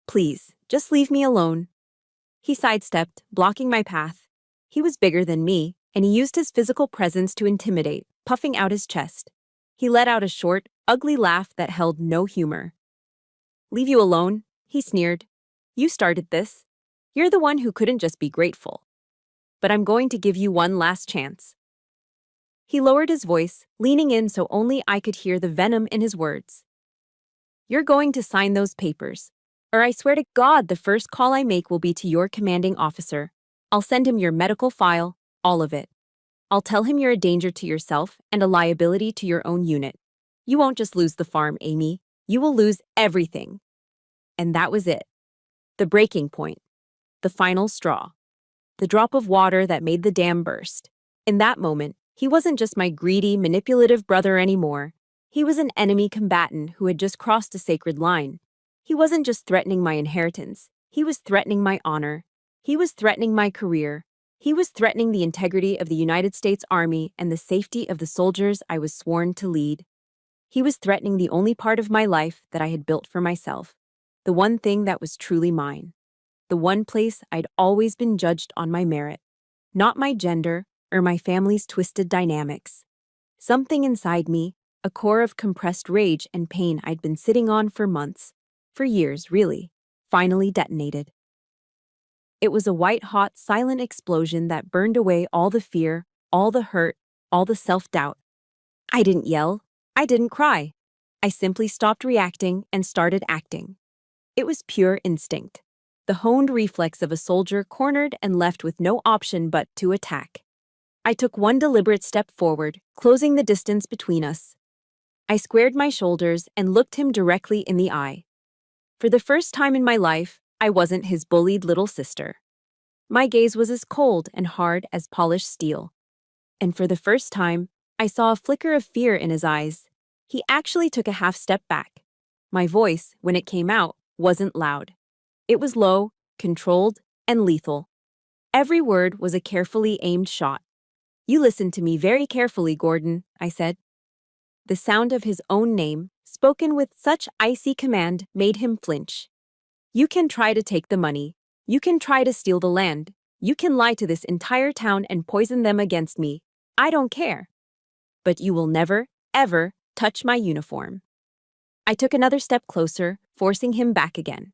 A: "Please, just leave me alone." He sidestepped, blocking my path. He was bigger than me, and he used his physical presence to intimidate, puffing out his chest. He let out a short, ugly laugh that held no humor. "Leave you alone?" he sneered. "You started this. You're the one who couldn't just be grateful. But I'm going to give you one last chance." He lowered his voice, leaning in so only I could hear the venom in his words. "You're going to sign those papers, or I swear to God the first call I make will be to your commanding officer. I'll send him your medical file, all of it. I'll tell him you're a danger to yourself and a liability to your own unit. You won't just lose the farm, Amy. You will lose everything." And that was it. The breaking point. The final straw. The drop of water that made the dam burst. In that moment, he wasn't just my greedy, manipulative brother anymore. He was an enemy combatant who had just crossed a sacred line. He wasn't just threatening my inheritance. He was threatening my honor. He was threatening my career. He was threatening the integrity of the United States Army and the safety of the soldiers I was sworn to lead. He was threatening the only part of my life that I had built for myself, the one thing that was truly mine, the one place I'd always been judged on my merit, not my gender or my family's twisted dynamics. Something inside me, a core of compressed rage and pain I'd been sitting on for months, for years really, finally detonated. It was a white-hot, silent explosion that burned away all the fear, all the hurt, all the self-doubt. I didn't yell. I didn't cry. I simply stopped reacting and started acting. It was pure instinct, the honed reflex of a soldier cornered and left with no option but to attack. I took one deliberate step forward, closing the distance between us. I squared my shoulders and looked him directly in the eye. For the first time in my life, I wasn't his bullied little sister. My gaze was as cold and hard as polished steel. And for the first time, I saw a flicker of fear in his eyes. He actually took a half step back. My voice, when it came out, wasn't loud. It was low, controlled, and lethal. Every word was a carefully aimed shot. "You listen to me very carefully, Gordon," I said. The sound of his own name, spoken with such icy command, made him flinch. "You can try to take the money. You can try to steal the land. You can lie to this entire town and poison them against me. I don't care. But you will never, ever touch my uniform." I took another step closer, forcing him back again.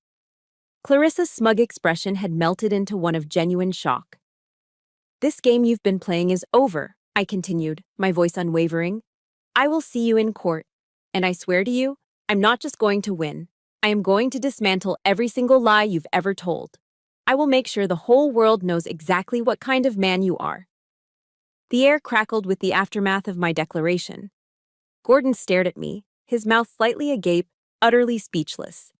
A: Clarissa's smug expression had melted into one of genuine shock. "This game you've been playing is over," I continued, my voice unwavering. "I will see you in court. And I swear to you, I'm not just going to win. I am going to dismantle every single lie you've ever told. I will make sure the whole world knows exactly what kind of man you are." The air crackled with the aftermath of my declaration. Gordon stared at me, his mouth slightly agape, utterly speechless.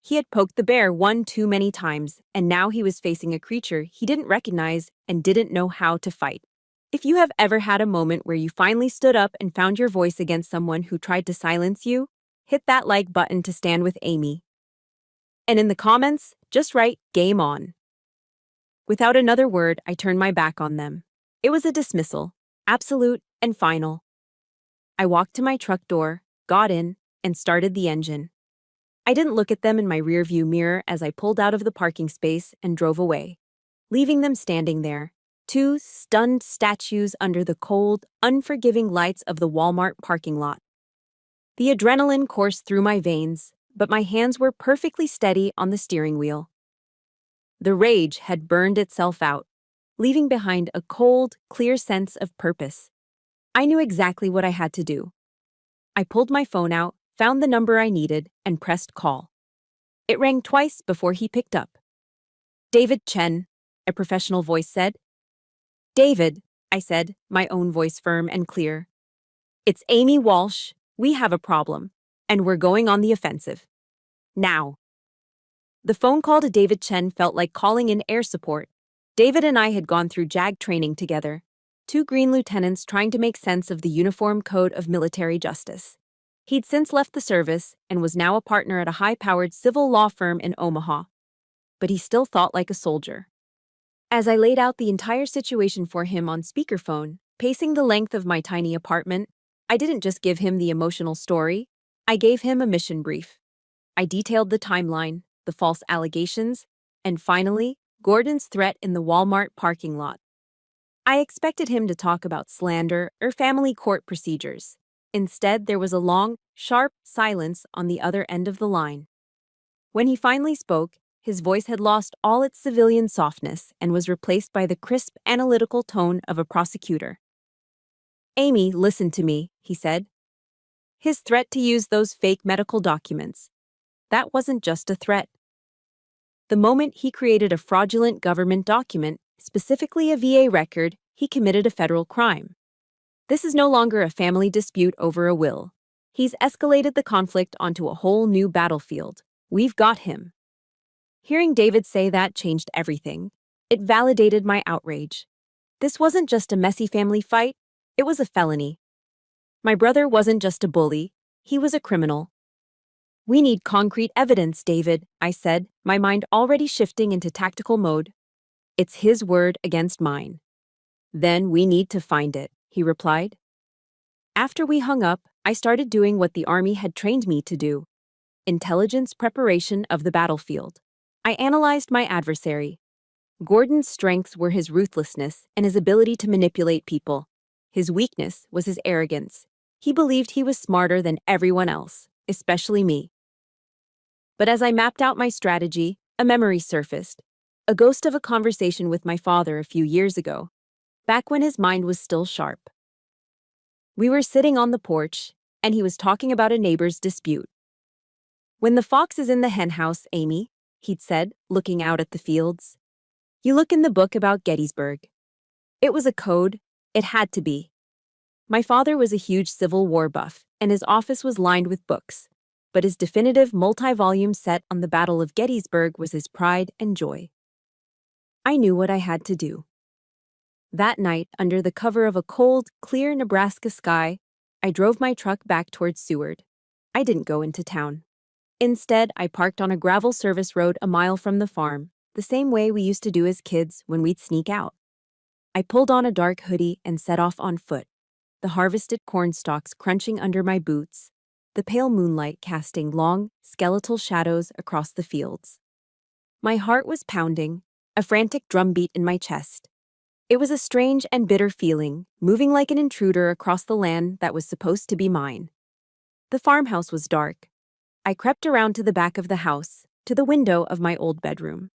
A: He had poked the bear one too many times, and now he was facing a creature he didn't recognize and didn't know how to fight. If you have ever had a moment where you finally stood up and found your voice against someone who tried to silence you, hit that like button to stand with Amy. And in the comments, just write "game on." Without another word, I turned my back on them. It was a dismissal, absolute and final. I walked to my truck door, got in, and started the engine. I didn't look at them in my rearview mirror as I pulled out of the parking space and drove away, leaving them standing there, two stunned statues under the cold, unforgiving lights of the Walmart parking lot. The adrenaline coursed through my veins, but my hands were perfectly steady on the steering wheel. The rage had burned itself out, leaving behind a cold, clear sense of purpose. I knew exactly what I had to do. I pulled my phone out, found the number I needed, and pressed call. It rang twice before he picked up. "David Chen," a professional voice said. "David," I said, my own voice firm and clear. "It's Amy Walsh. We have a problem, and we're going on the offensive. Now." The phone call to David Chen felt like calling in air support. David and I had gone through JAG training together, two green lieutenants trying to make sense of the Uniform Code of Military Justice. He'd since left the service and was now a partner at a high-powered civil law firm in Omaha. But he still thought like a soldier. As I laid out the entire situation for him on speakerphone, pacing the length of my tiny apartment, I didn't just give him the emotional story, I gave him a mission brief. I detailed the timeline, the false allegations, and finally, Gordon's threat in the Walmart parking lot. I expected him to talk about slander or family court procedures. Instead, there was a long, sharp silence on the other end of the line. When he finally spoke, his voice had lost all its civilian softness and was replaced by the crisp, analytical tone of a prosecutor. "Amy, listen to me," he said. His threat to use those fake medical documents. That wasn't just a threat. The moment he created a fraudulent government document, specifically a VA record, he committed a federal crime. This is no longer a family dispute over a will. He's escalated the conflict onto a whole new battlefield. We've got him. Hearing David say that changed everything. It validated my outrage. This wasn't just a messy family fight, it was a felony. My brother wasn't just a bully, he was a criminal. "We need concrete evidence, David," I said, my mind already shifting into tactical mode. "It's his word against mine." "Then we need to find it," he replied. After we hung up, I started doing what the Army had trained me to do: intelligence preparation of the battlefield. I analyzed my adversary. Gordon's strengths were his ruthlessness and his ability to manipulate people. His weakness was his arrogance. He believed he was smarter than everyone else, especially me. But as I mapped out my strategy, a memory surfaced, a ghost of a conversation with my father a few years ago, back when his mind was still sharp. We were sitting on the porch, and he was talking about a neighbor's dispute. "When the fox is in the henhouse, Amy," he'd said, looking out at the fields, "you look in the book about Gettysburg." It was a code. It had to be. My father was a huge Civil War buff, and his office was lined with books, but his definitive multi-volume set on the Battle of Gettysburg was his pride and joy. I knew what I had to do. That night, under the cover of a cold, clear Nebraska sky, I drove my truck back towards Seward. I didn't go into town. Instead, I parked on a gravel service road a mile from the farm, the same way we used to do as kids when we'd sneak out. I pulled on a dark hoodie and set off on foot, the harvested corn stalks crunching under my boots, the pale moonlight casting long, skeletal shadows across the fields. My heart was pounding, a frantic drumbeat in my chest. It was a strange and bitter feeling, moving like an intruder across the land that was supposed to be mine. The farmhouse was dark. I crept around to the back of the house, to the window of my old bedroom.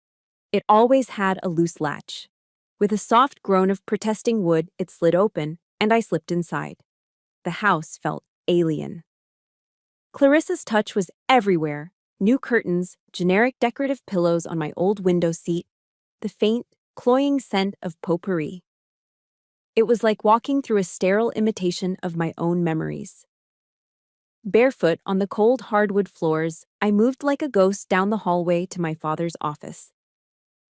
A: It always had a loose latch. With a soft groan of protesting wood, it slid open, and I slipped inside. The house felt alien. Clarissa's touch was everywhere. New curtains, generic decorative pillows on my old window seat, the faint, cloying scent of potpourri. It was like walking through a sterile imitation of my own memories. Barefoot on the cold hardwood floors, I moved like a ghost down the hallway to my father's office.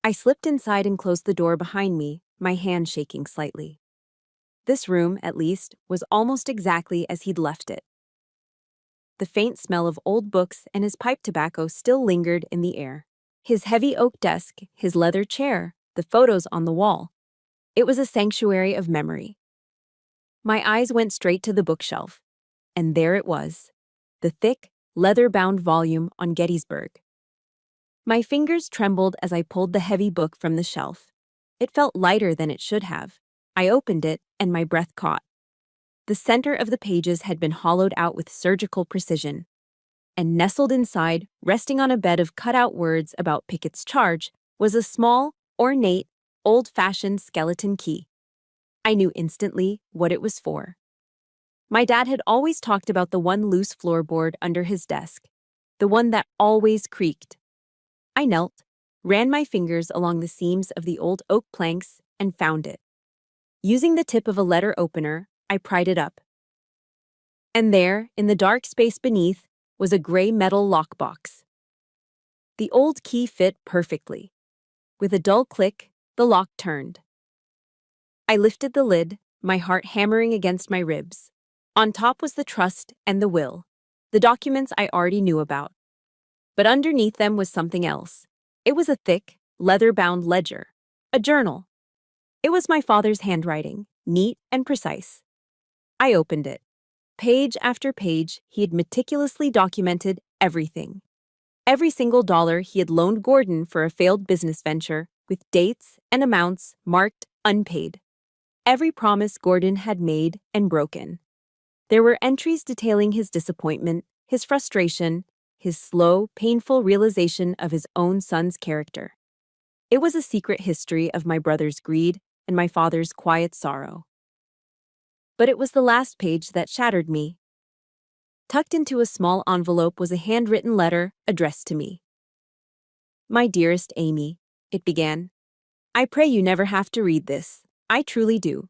A: I slipped inside and closed the door behind me, my hand shaking slightly. This room, at least, was almost exactly as he'd left it. The faint smell of old books and his pipe tobacco still lingered in the air. His heavy oak desk, his leather chair, the photos on the wall. It was a sanctuary of memory. My eyes went straight to the bookshelf, and there it was, the thick, leather-bound volume on Gettysburg. My fingers trembled as I pulled the heavy book from the shelf. It felt lighter than it should have. I opened it, and my breath caught. The center of the pages had been hollowed out with surgical precision, and nestled inside, resting on a bed of cut-out words about Pickett's charge, was a small, ornate, old-fashioned skeleton key. I knew instantly what it was for. My dad had always talked about the one loose floorboard under his desk, the one that always creaked. I knelt, ran my fingers along the seams of the old oak planks, and found it. Using the tip of a letter opener, I pried it up. And there, in the dark space beneath, was a gray metal lockbox. The old key fit perfectly. With a dull click, the lock turned. I lifted the lid, my heart hammering against my ribs. On top was the trust and the will, the documents I already knew about. But underneath them was something else. It was a thick, leather-bound ledger, a journal. It was my father's handwriting, neat and precise. I opened it. Page after page, he had meticulously documented everything. Every single dollar he had loaned Gordon for a failed business venture, with dates and amounts marked unpaid. Every promise Gordon had made and broken. There were entries detailing his disappointment, his frustration, his slow, painful realization of his own son's character. It was a secret history of my brother's greed and my father's quiet sorrow. But it was the last page that shattered me. Tucked into a small envelope was a handwritten letter addressed to me. "My dearest Amy," it began, "I pray you never have to read this. I truly do.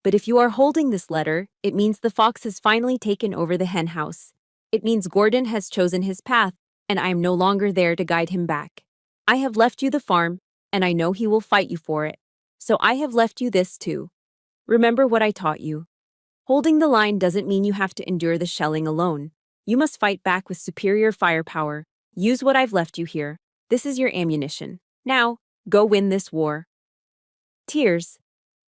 A: But if you are holding this letter, it means the fox has finally taken over the hen house. It means Gordon has chosen his path, and I am no longer there to guide him back. I have left you the farm, and I know he will fight you for it. So I have left you this too. Remember what I taught you. Holding the line doesn't mean you have to endure the shelling alone. You must fight back with superior firepower. Use what I've left you here. This is your ammunition. Now, go win this war." Tears,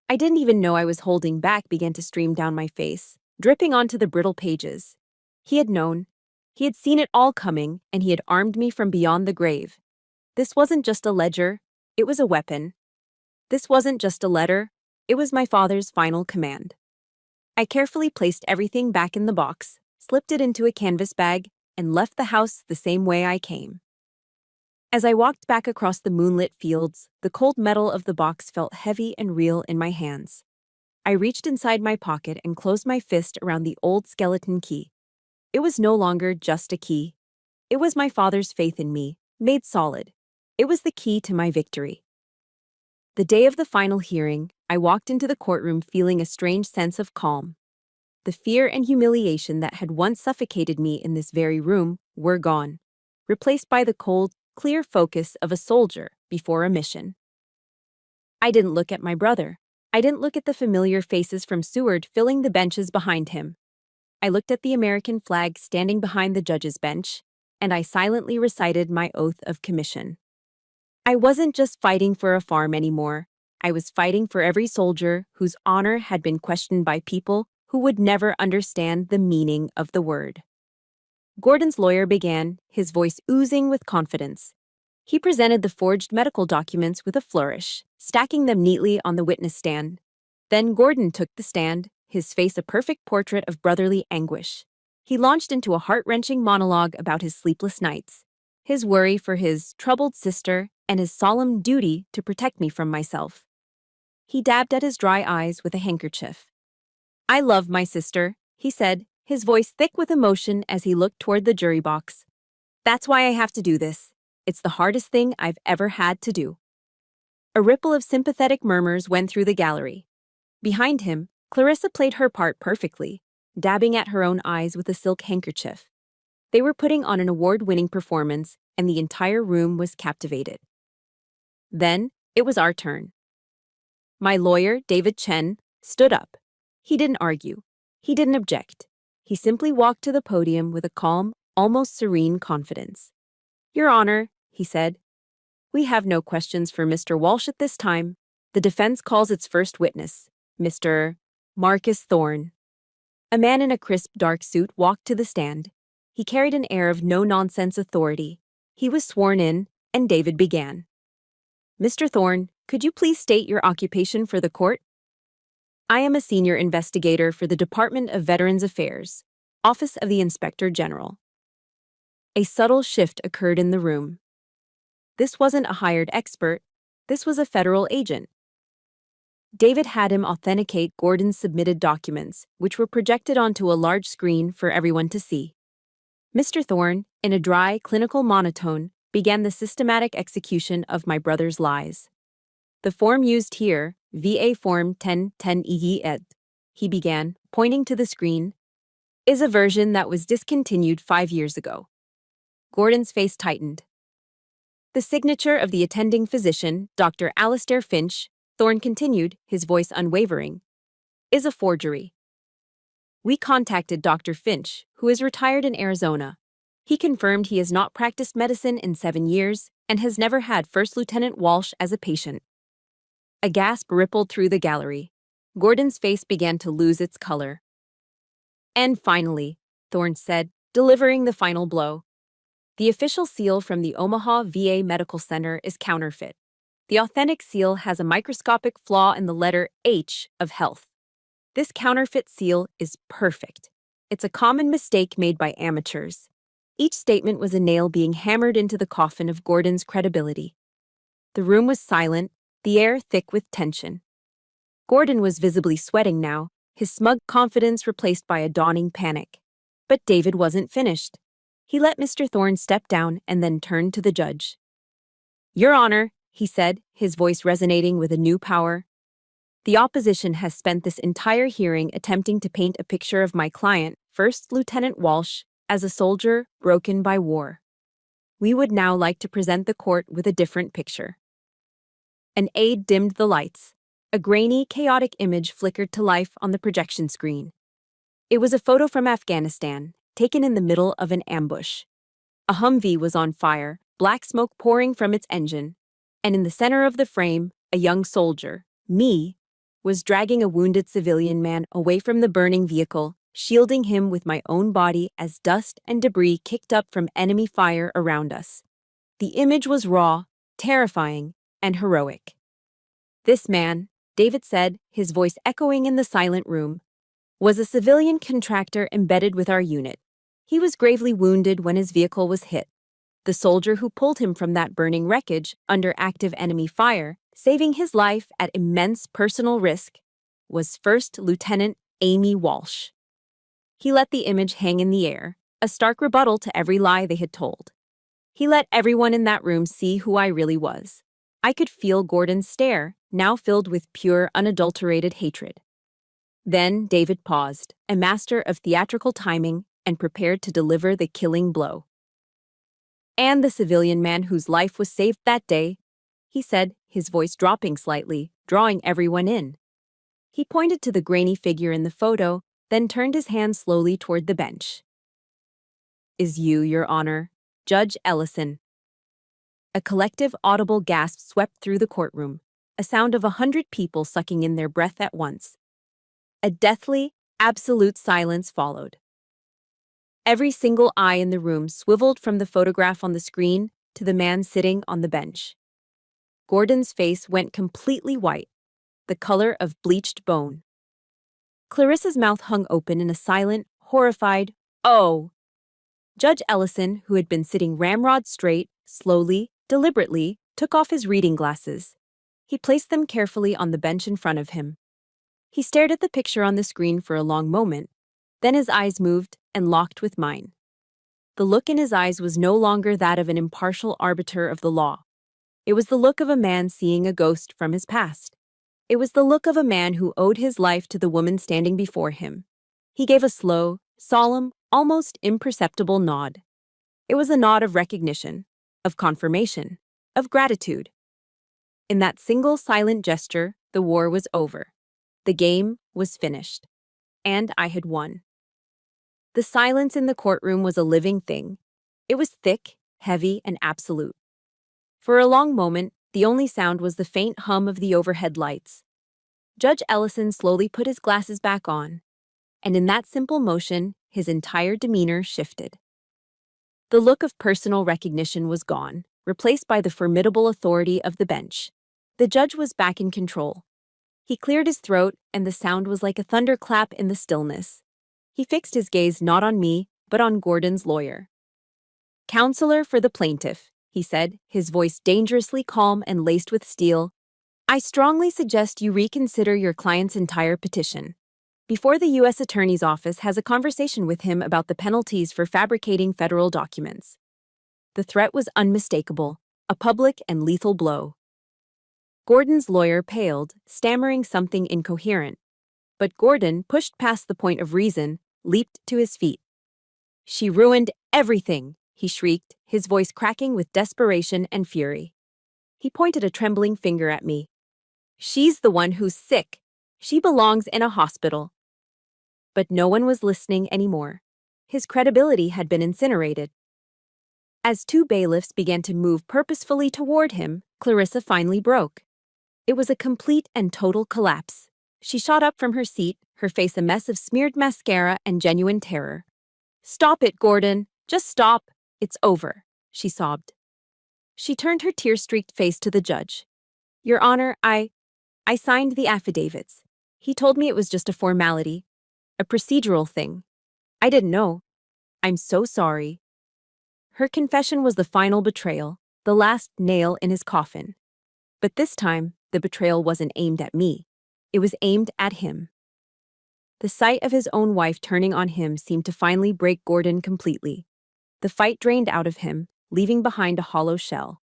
A: I didn't even know I was holding back, began to stream down my face, dripping onto the brittle pages. He had known. He had seen it all coming, and he had armed me from beyond the grave. This wasn't just a ledger, it was a weapon. This wasn't just a letter, it was my father's final command. I carefully placed everything back in the box, slipped it into a canvas bag, and left the house the same way I came. As I walked back across the moonlit fields, the cold metal of the box felt heavy and real in my hands. I reached inside my pocket and closed my fist around the old skeleton key. It was no longer just a key. It was my father's faith in me, made solid. It was the key to my victory. The day of the final hearing, I walked into the courtroom feeling a strange sense of calm. The fear and humiliation that had once suffocated me in this very room were gone, replaced by the cold, clear focus of a soldier before a mission. I didn't look at my brother. I didn't look at the familiar faces from Seward filling the benches behind him. I looked at the American flag standing behind the judge's bench, and I silently recited my oath of commission. I wasn't just fighting for a farm anymore. I was fighting for every soldier whose honor had been questioned by people who would never understand the meaning of the word. Gordon's lawyer began, his voice oozing with confidence. He presented the forged medical documents with a flourish, stacking them neatly on the witness stand. Then Gordon took the stand, his face a perfect portrait of brotherly anguish. He launched into a heart-wrenching monologue about his sleepless nights, his worry for his troubled sister, and his solemn duty to protect me from myself. He dabbed at his dry eyes with a handkerchief. "I love my sister," he said, his voice thick with emotion as he looked toward the jury box. "That's why I have to do this. It's the hardest thing I've ever had to do." A ripple of sympathetic murmurs went through the gallery. Behind him, Clarissa played her part perfectly, dabbing at her own eyes with a silk handkerchief. They were putting on an award-winning performance, and the entire room was captivated. Then, it was our turn. My lawyer, David Chen, stood up. He didn't argue. He didn't object. He simply walked to the podium with a calm, almost serene confidence. "Your Honor," he said, "we have no questions for Mr. Walsh at this time. The defense calls its first witness, Mr. Marcus Thorne." A man in a crisp dark suit walked to the stand. He carried an air of no-nonsense authority. He was sworn in, and David began. "Mr. Thorne, could you please state your occupation for the court?" "I am a senior investigator for the Department of Veterans Affairs, Office of the Inspector General." A subtle shift occurred in the room. This wasn't a hired expert. This was a federal agent. David had him authenticate Gordon's submitted documents, which were projected onto a large screen for everyone to see. Mr. Thorne, in a dry, clinical monotone, began the systematic execution of my brother's lies. "The form used here, VA Form 1010EE, he began, pointing to the screen, "is a version that was discontinued 5 years ago." Gordon's face tightened. "The signature of the attending physician, Dr. Alistair Finch," Thorne continued, his voice unwavering, "is a forgery. We contacted Dr. Finch, who is retired in Arizona. He confirmed he has not practiced medicine in 7 years and has never had First Lieutenant Walsh as a patient." A gasp rippled through the gallery. Gordon's face began to lose its color. "And finally," Thorne said, delivering the final blow, "the official seal from the Omaha VA Medical Center is counterfeit. The authentic seal has a microscopic flaw in the letter H of health. This counterfeit seal is perfect. It's a common mistake made by amateurs." Each statement was a nail being hammered into the coffin of Gordon's credibility. The room was silent, the air thick with tension. Gordon was visibly sweating now, his smug confidence replaced by a dawning panic. But David wasn't finished. He let Mr. Thorne step down and then turned to the judge. "Your Honor," he said, his voice resonating with a new power, "the opposition has spent this entire hearing attempting to paint a picture of my client, First Lieutenant Walsh, as a soldier broken by war. We would now like to present the court with a different picture." An aide dimmed the lights. A grainy, chaotic image flickered to life on the projection screen. It was a photo from Afghanistan, taken in the middle of an ambush. A Humvee was on fire, black smoke pouring from its engine, and in the center of the frame, a young soldier, me, was dragging a wounded civilian man away from the burning vehicle, shielding him with my own body as dust and debris kicked up from enemy fire around us. The image was raw, terrifying, and heroic. "This man," David said, his voice echoing in the silent room, "was a civilian contractor embedded with our unit. He was gravely wounded when his vehicle was hit. The soldier who pulled him from that burning wreckage under active enemy fire, saving his life at immense personal risk, was First Lieutenant Amy Walsh." He let the image hang in the air, a stark rebuttal to every lie they had told. He let everyone in that room see who I really was. I could feel Gordon's stare, now filled with pure, unadulterated hatred. Then David paused, a master of theatrical timing, and prepared to deliver the killing blow. "And the civilian man whose life was saved that day," he said, his voice dropping slightly, drawing everyone in. He pointed to the grainy figure in the photo, then turned his hand slowly toward the bench. "Is you, Your Honor, Judge Ellison." A collective audible gasp swept through the courtroom, a sound of 100 people sucking in their breath at once. A deathly, absolute silence followed. Every single eye in the room swiveled from the photograph on the screen to the man sitting on the bench. Gordon's face went completely white, the color of bleached bone. Clarissa's mouth hung open in a silent, horrified, "Oh!" Judge Ellison, who had been sitting ramrod straight, slowly, deliberately, took off his reading glasses. He placed them carefully on the bench in front of him. He stared at the picture on the screen for a long moment. Then his eyes moved and locked with mine. The look in his eyes was no longer that of an impartial arbiter of the law. It was the look of a man seeing a ghost from his past. It was the look of a man who owed his life to the woman standing before him. He gave a slow, solemn, almost imperceptible nod. It was a nod of recognition, of confirmation, of gratitude. In that single silent gesture, the war was over. The game was finished. And I had won. The silence in the courtroom was a living thing. It was thick, heavy, and absolute. For a long moment, the only sound was the faint hum of the overhead lights. Judge Ellison slowly put his glasses back on, and in that simple motion, his entire demeanor shifted. The look of personal recognition was gone, replaced by the formidable authority of the bench. The judge was back in control. He cleared his throat, and the sound was like a thunderclap in the stillness. He fixed his gaze not on me, but on Gordon's lawyer. "Counselor for the plaintiff," he said, his voice dangerously calm and laced with steel, "I strongly suggest you reconsider your client's entire petition. Before the U.S. Attorney's Office has a conversation with him about the penalties for fabricating federal documents." The threat was unmistakable, a public and lethal blow. Gordon's lawyer paled, stammering something incoherent. But Gordon, pushed past the point of reason, leaped to his feet. "She ruined everything," he shrieked, his voice cracking with desperation and fury. He pointed a trembling finger at me. "She's the one who's sick. She belongs in a hospital." But no one was listening anymore. His credibility had been incinerated. As two bailiffs began to move purposefully toward him, Clarissa finally broke. It was a complete and total collapse. She shot up from her seat, her face a mess of smeared mascara and genuine terror. "Stop it, Gordon. Just stop. It's over," she sobbed. She turned her tear-streaked face to the judge. "Your Honor, I signed the affidavits. He told me it was just a formality, a procedural thing. I didn't know. I'm so sorry." Her confession was the final betrayal, the last nail in his coffin. But this time, the betrayal wasn't aimed at me. It was aimed at him. The sight of his own wife turning on him seemed to finally break Gordon completely. The fight drained out of him, leaving behind a hollow shell.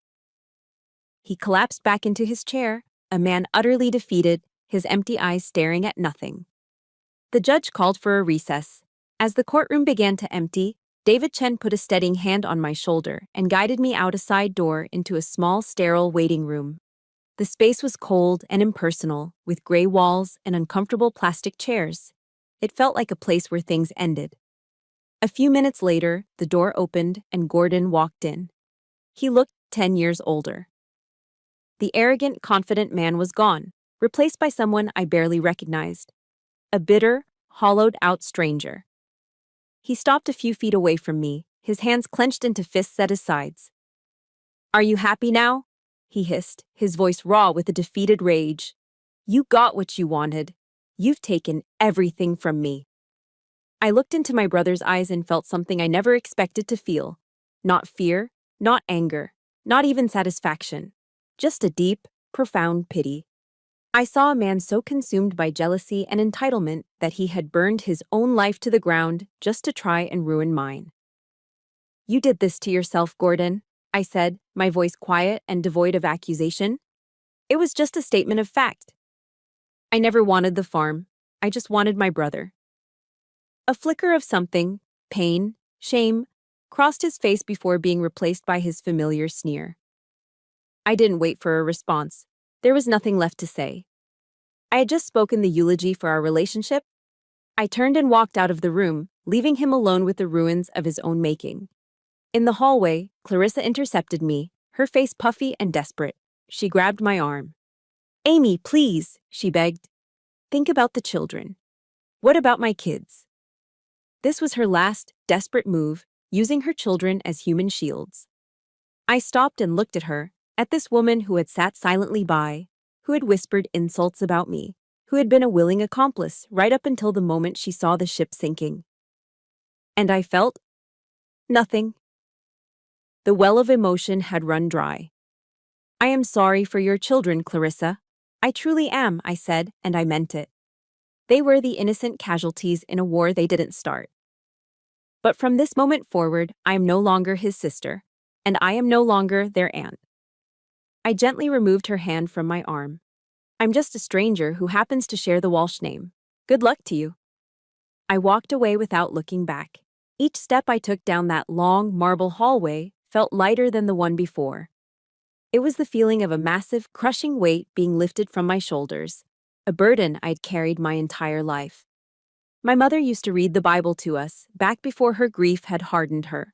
A: He collapsed back into his chair, a man utterly defeated, his empty eyes staring at nothing. The judge called for a recess. As the courtroom began to empty, David Chen put a steadying hand on my shoulder and guided me out a side door into a small, sterile waiting room. The space was cold and impersonal, with gray walls and uncomfortable plastic chairs. It felt like a place where things ended. A few minutes later, the door opened and Gordon walked in. He looked 10 years older. The arrogant, confident man was gone, replaced by someone I barely recognized. A bitter, hollowed-out stranger. He stopped a few feet away from me, his hands clenched into fists at his sides. "Are you happy now?" he hissed, his voice raw with a defeated rage. "You got what you wanted. You've taken everything from me." I looked into my brother's eyes and felt something I never expected to feel. Not fear, not anger, not even satisfaction. Just a deep, profound pity. I saw a man so consumed by jealousy and entitlement that he had burned his own life to the ground just to try and ruin mine. "You did this to yourself, Gordon," I said, my voice quiet and devoid of accusation. It was just a statement of fact. "I never wanted the farm. I just wanted my brother." A flicker of something, pain, shame, crossed his face before being replaced by his familiar sneer. I didn't wait for a response. There was nothing left to say. I had just spoken the eulogy for our relationship. I turned and walked out of the room, leaving him alone with the ruins of his own making. In the hallway, Clarissa intercepted me, her face puffy and desperate. She grabbed my arm. "Amy, please," she begged. "Think about the children. What about my kids?" This was her last, desperate move, using her children as human shields. I stopped and looked at her, at this woman who had sat silently by, who had whispered insults about me, who had been a willing accomplice right up until the moment she saw the ship sinking. And I felt Nothing. The well of emotion had run dry. I am sorry for your children, Clarissa. I truly am, I said, and I meant it. They were the innocent casualties in a war they didn't start. But from this moment forward, I am no longer his sister, and I am no longer their aunt. I gently removed her hand from my arm. I'm just a stranger who happens to share the Walsh name. Good luck to you. I walked away without looking back. Each step I took down that long marble hallway felt lighter than the one before. It was the feeling of a massive, crushing weight being lifted from my shoulders, a burden I'd carried my entire life. My mother used to read the Bible to us, back before her grief had hardened her.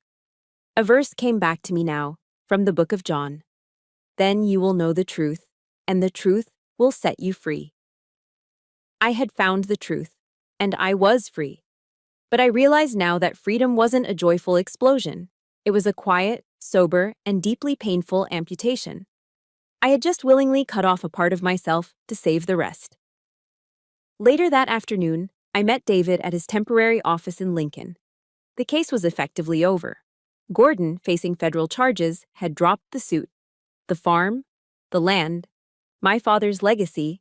A: A verse came back to me now, from the book of John. Then you will know the truth, and the truth will set you free. I had found the truth, and I was free. But I realized now that freedom wasn't a joyful explosion. It was a quiet, sober, and deeply painful amputation. I had just willingly cut off a part of myself to save the rest. Later that afternoon, I met David at his temporary office in Lincoln. The case was effectively over. Gordon, facing federal charges, had dropped the suit. The farm, the land, my father's legacy,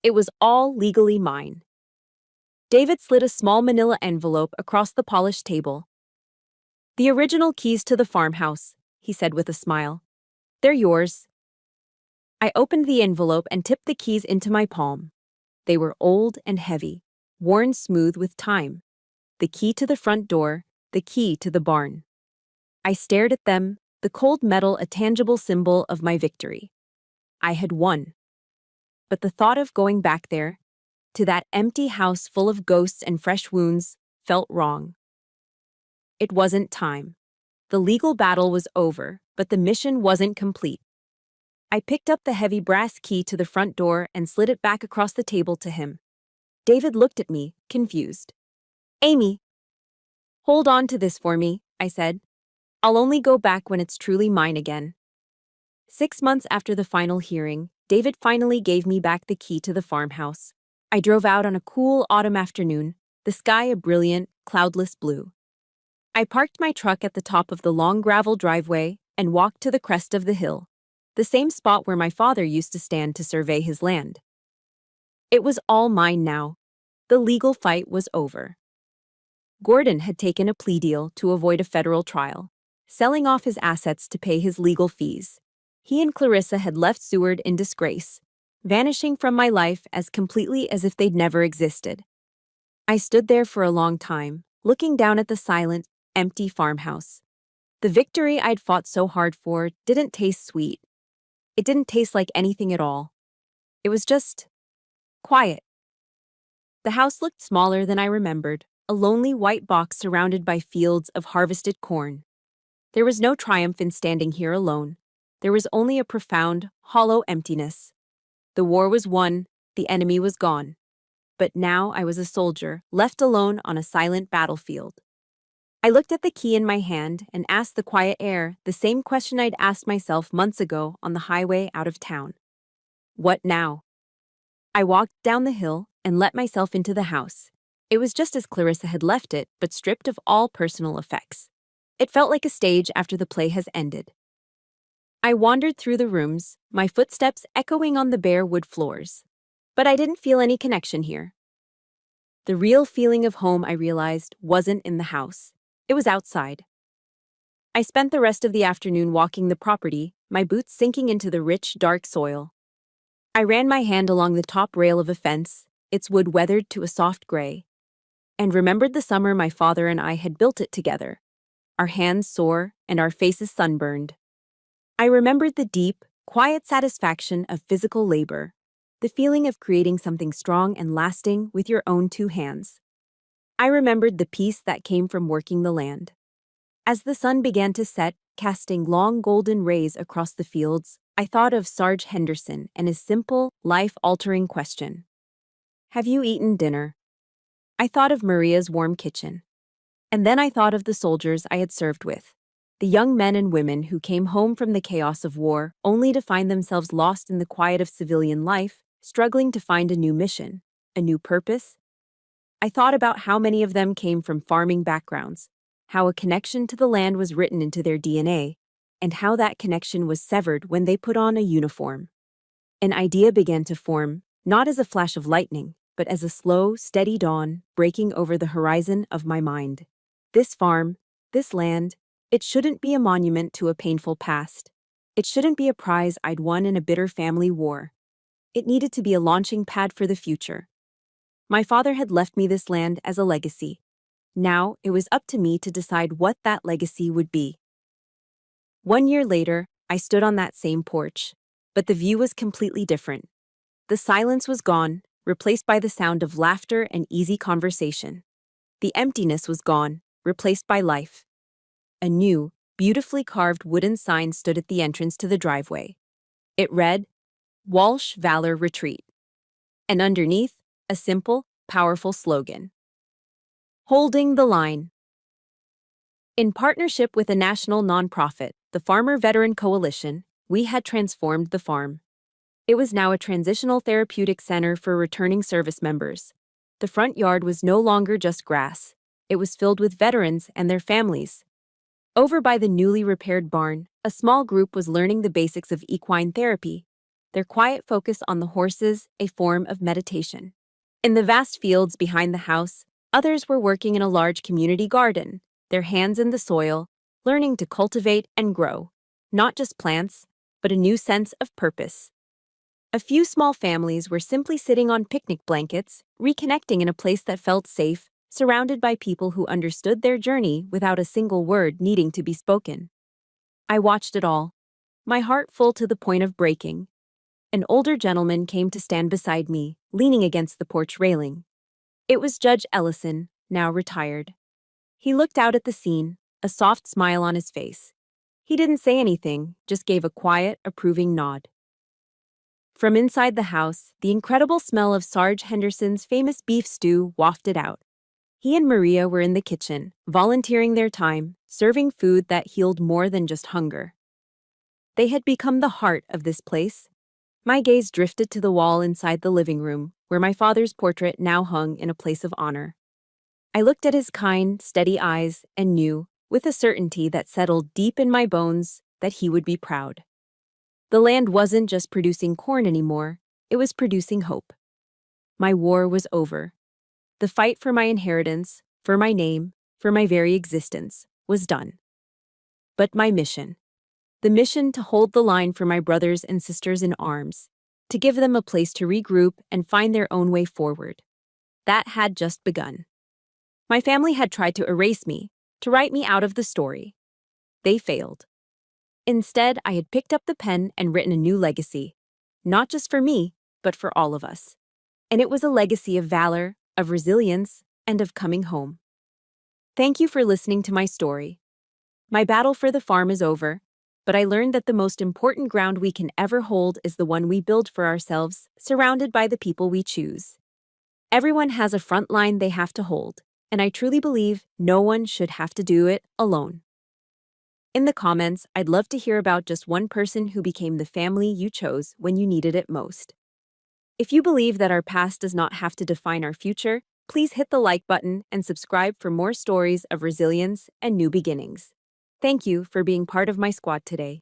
A: it was all legally mine. David slid a small manila envelope across the polished table. The original keys to the farmhouse, he said with a smile. They're yours. I opened the envelope and tipped the keys into my palm. They were old and heavy, worn smooth with time. The key to the front door, the key to the barn. I stared at them, the cold metal a tangible symbol of my victory. I had won. But the thought of going back there, to that empty house full of ghosts and fresh wounds, felt wrong. It wasn't time. The legal battle was over, but the mission wasn't complete. I picked up the heavy brass key to the front door and slid it back across the table to him. David looked at me, confused. Amy. Hold on to this for me, I said. I'll only go back when it's truly mine again. 6 months after the final hearing, David finally gave me back the key to the farmhouse. I drove out on a cool autumn afternoon, the sky a brilliant, cloudless blue. I parked my truck at the top of the long gravel driveway and walked to the crest of the hill, the same spot where my father used to stand to survey his land. It was all mine now. The legal fight was over. Gordon had taken a plea deal to avoid a federal trial, selling off his assets to pay his legal fees. He and Clarissa had left Seward in disgrace, vanishing from my life as completely as if they'd never existed. I stood there for a long time, looking down at the silent, empty farmhouse. The victory I'd fought so hard for didn't taste sweet. It didn't taste like anything at all. It was just quiet. The house looked smaller than I remembered, a lonely white box surrounded by fields of harvested corn. There was no triumph in standing here alone. There was only a profound, hollow emptiness. The war was won, the enemy was gone. But now I was a soldier, left alone on a silent battlefield. I looked at the key in my hand and asked the quiet air the same question I'd asked myself months ago on the highway out of town. What now? I walked down the hill and let myself into the house. It was just as Clarissa had left it, but stripped of all personal effects. It felt like a stage after the play has ended. I wandered through the rooms, my footsteps echoing on the bare wood floors. But I didn't feel any connection here. The real feeling of home, I realized, wasn't in the house. It was outside. I spent the rest of the afternoon walking the property, my boots sinking into the rich, dark soil. I ran my hand along the top rail of a fence, its wood weathered to a soft gray, and remembered the summer my father and I had built it together, our hands sore and our faces sunburned. I remembered the deep, quiet satisfaction of physical labor, the feeling of creating something strong and lasting with your own 2 hands. I remembered the peace that came from working the land. As the sun began to set, casting long golden rays across the fields, I thought of Sarge Henderson and his simple, life-altering question. Have you eaten dinner? I thought of Maria's warm kitchen. And then I thought of the soldiers I had served with, the young men and women who came home from the chaos of war only to find themselves lost in the quiet of civilian life, struggling to find a new mission, a new purpose. I thought about how many of them came from farming backgrounds, how a connection to the land was written into their DNA, and how that connection was severed when they put on a uniform. An idea began to form, not as a flash of lightning, but as a slow, steady dawn breaking over the horizon of my mind. This farm, this land, it shouldn't be a monument to a painful past. It shouldn't be a prize I'd won in a bitter family war. It needed to be a launching pad for the future. My father had left me this land as a legacy. Now it was up to me to decide what that legacy would be. 1 year later, I stood on that same porch, but the view was completely different. The silence was gone, replaced by the sound of laughter and easy conversation. The emptiness was gone, replaced by life. A new, beautifully carved wooden sign stood at the entrance to the driveway. It read, "Walsh Valor Retreat," and underneath, a simple, powerful slogan. Holding the line. In partnership with a national nonprofit, the Farmer Veteran Coalition, we had transformed the farm. It was now a transitional therapeutic center for returning service members. The front yard was no longer just grass. It was filled with veterans and their families. Over by the newly repaired barn, a small group was learning the basics of equine therapy, their quiet focus on the horses a form of meditation. In the vast fields behind the house, others were working in a large community garden, their hands in the soil, learning to cultivate and grow, not just plants, but a new sense of purpose. A few small families were simply sitting on picnic blankets, reconnecting in a place that felt safe, surrounded by people who understood their journey without a single word needing to be spoken. I watched it all, my heart full to the point of breaking. An older gentleman came to stand beside me, leaning against the porch railing. It was Judge Ellison, now retired. He looked out at the scene, a soft smile on his face. He didn't say anything, just gave a quiet, approving nod. From inside the house, the incredible smell of Sarge Henderson's famous beef stew wafted out. He and Maria were in the kitchen, volunteering their time, serving food that healed more than just hunger. They had become the heart of this place. My gaze drifted to the wall inside the living room, where my father's portrait now hung in a place of honor. I looked at his kind, steady eyes and knew, with a certainty that settled deep in my bones, that he would be proud. The land wasn't just producing corn anymore, it was producing hope. My war was over. The fight for my inheritance, for my name, for my very existence, was done. But my mission, the mission to hold the line for my brothers and sisters in arms, to give them a place to regroup and find their own way forward, that had just begun. My family had tried to erase me, to write me out of the story. They failed. Instead, I had picked up the pen and written a new legacy, not just for me, but for all of us. And it was a legacy of valor, of resilience, and of coming home. Thank you for listening to my story. My battle for the farm is over, but I learned that the most important ground we can ever hold is the one we build for ourselves, surrounded by the people we choose. Everyone has a front line they have to hold, and I truly believe no one should have to do it alone. In the comments, I'd love to hear about just one person who became the family you chose when you needed it most. If you believe that our past does not have to define our future, please hit the like button and subscribe for more stories of resilience and new beginnings. Thank you for being part of my squad today.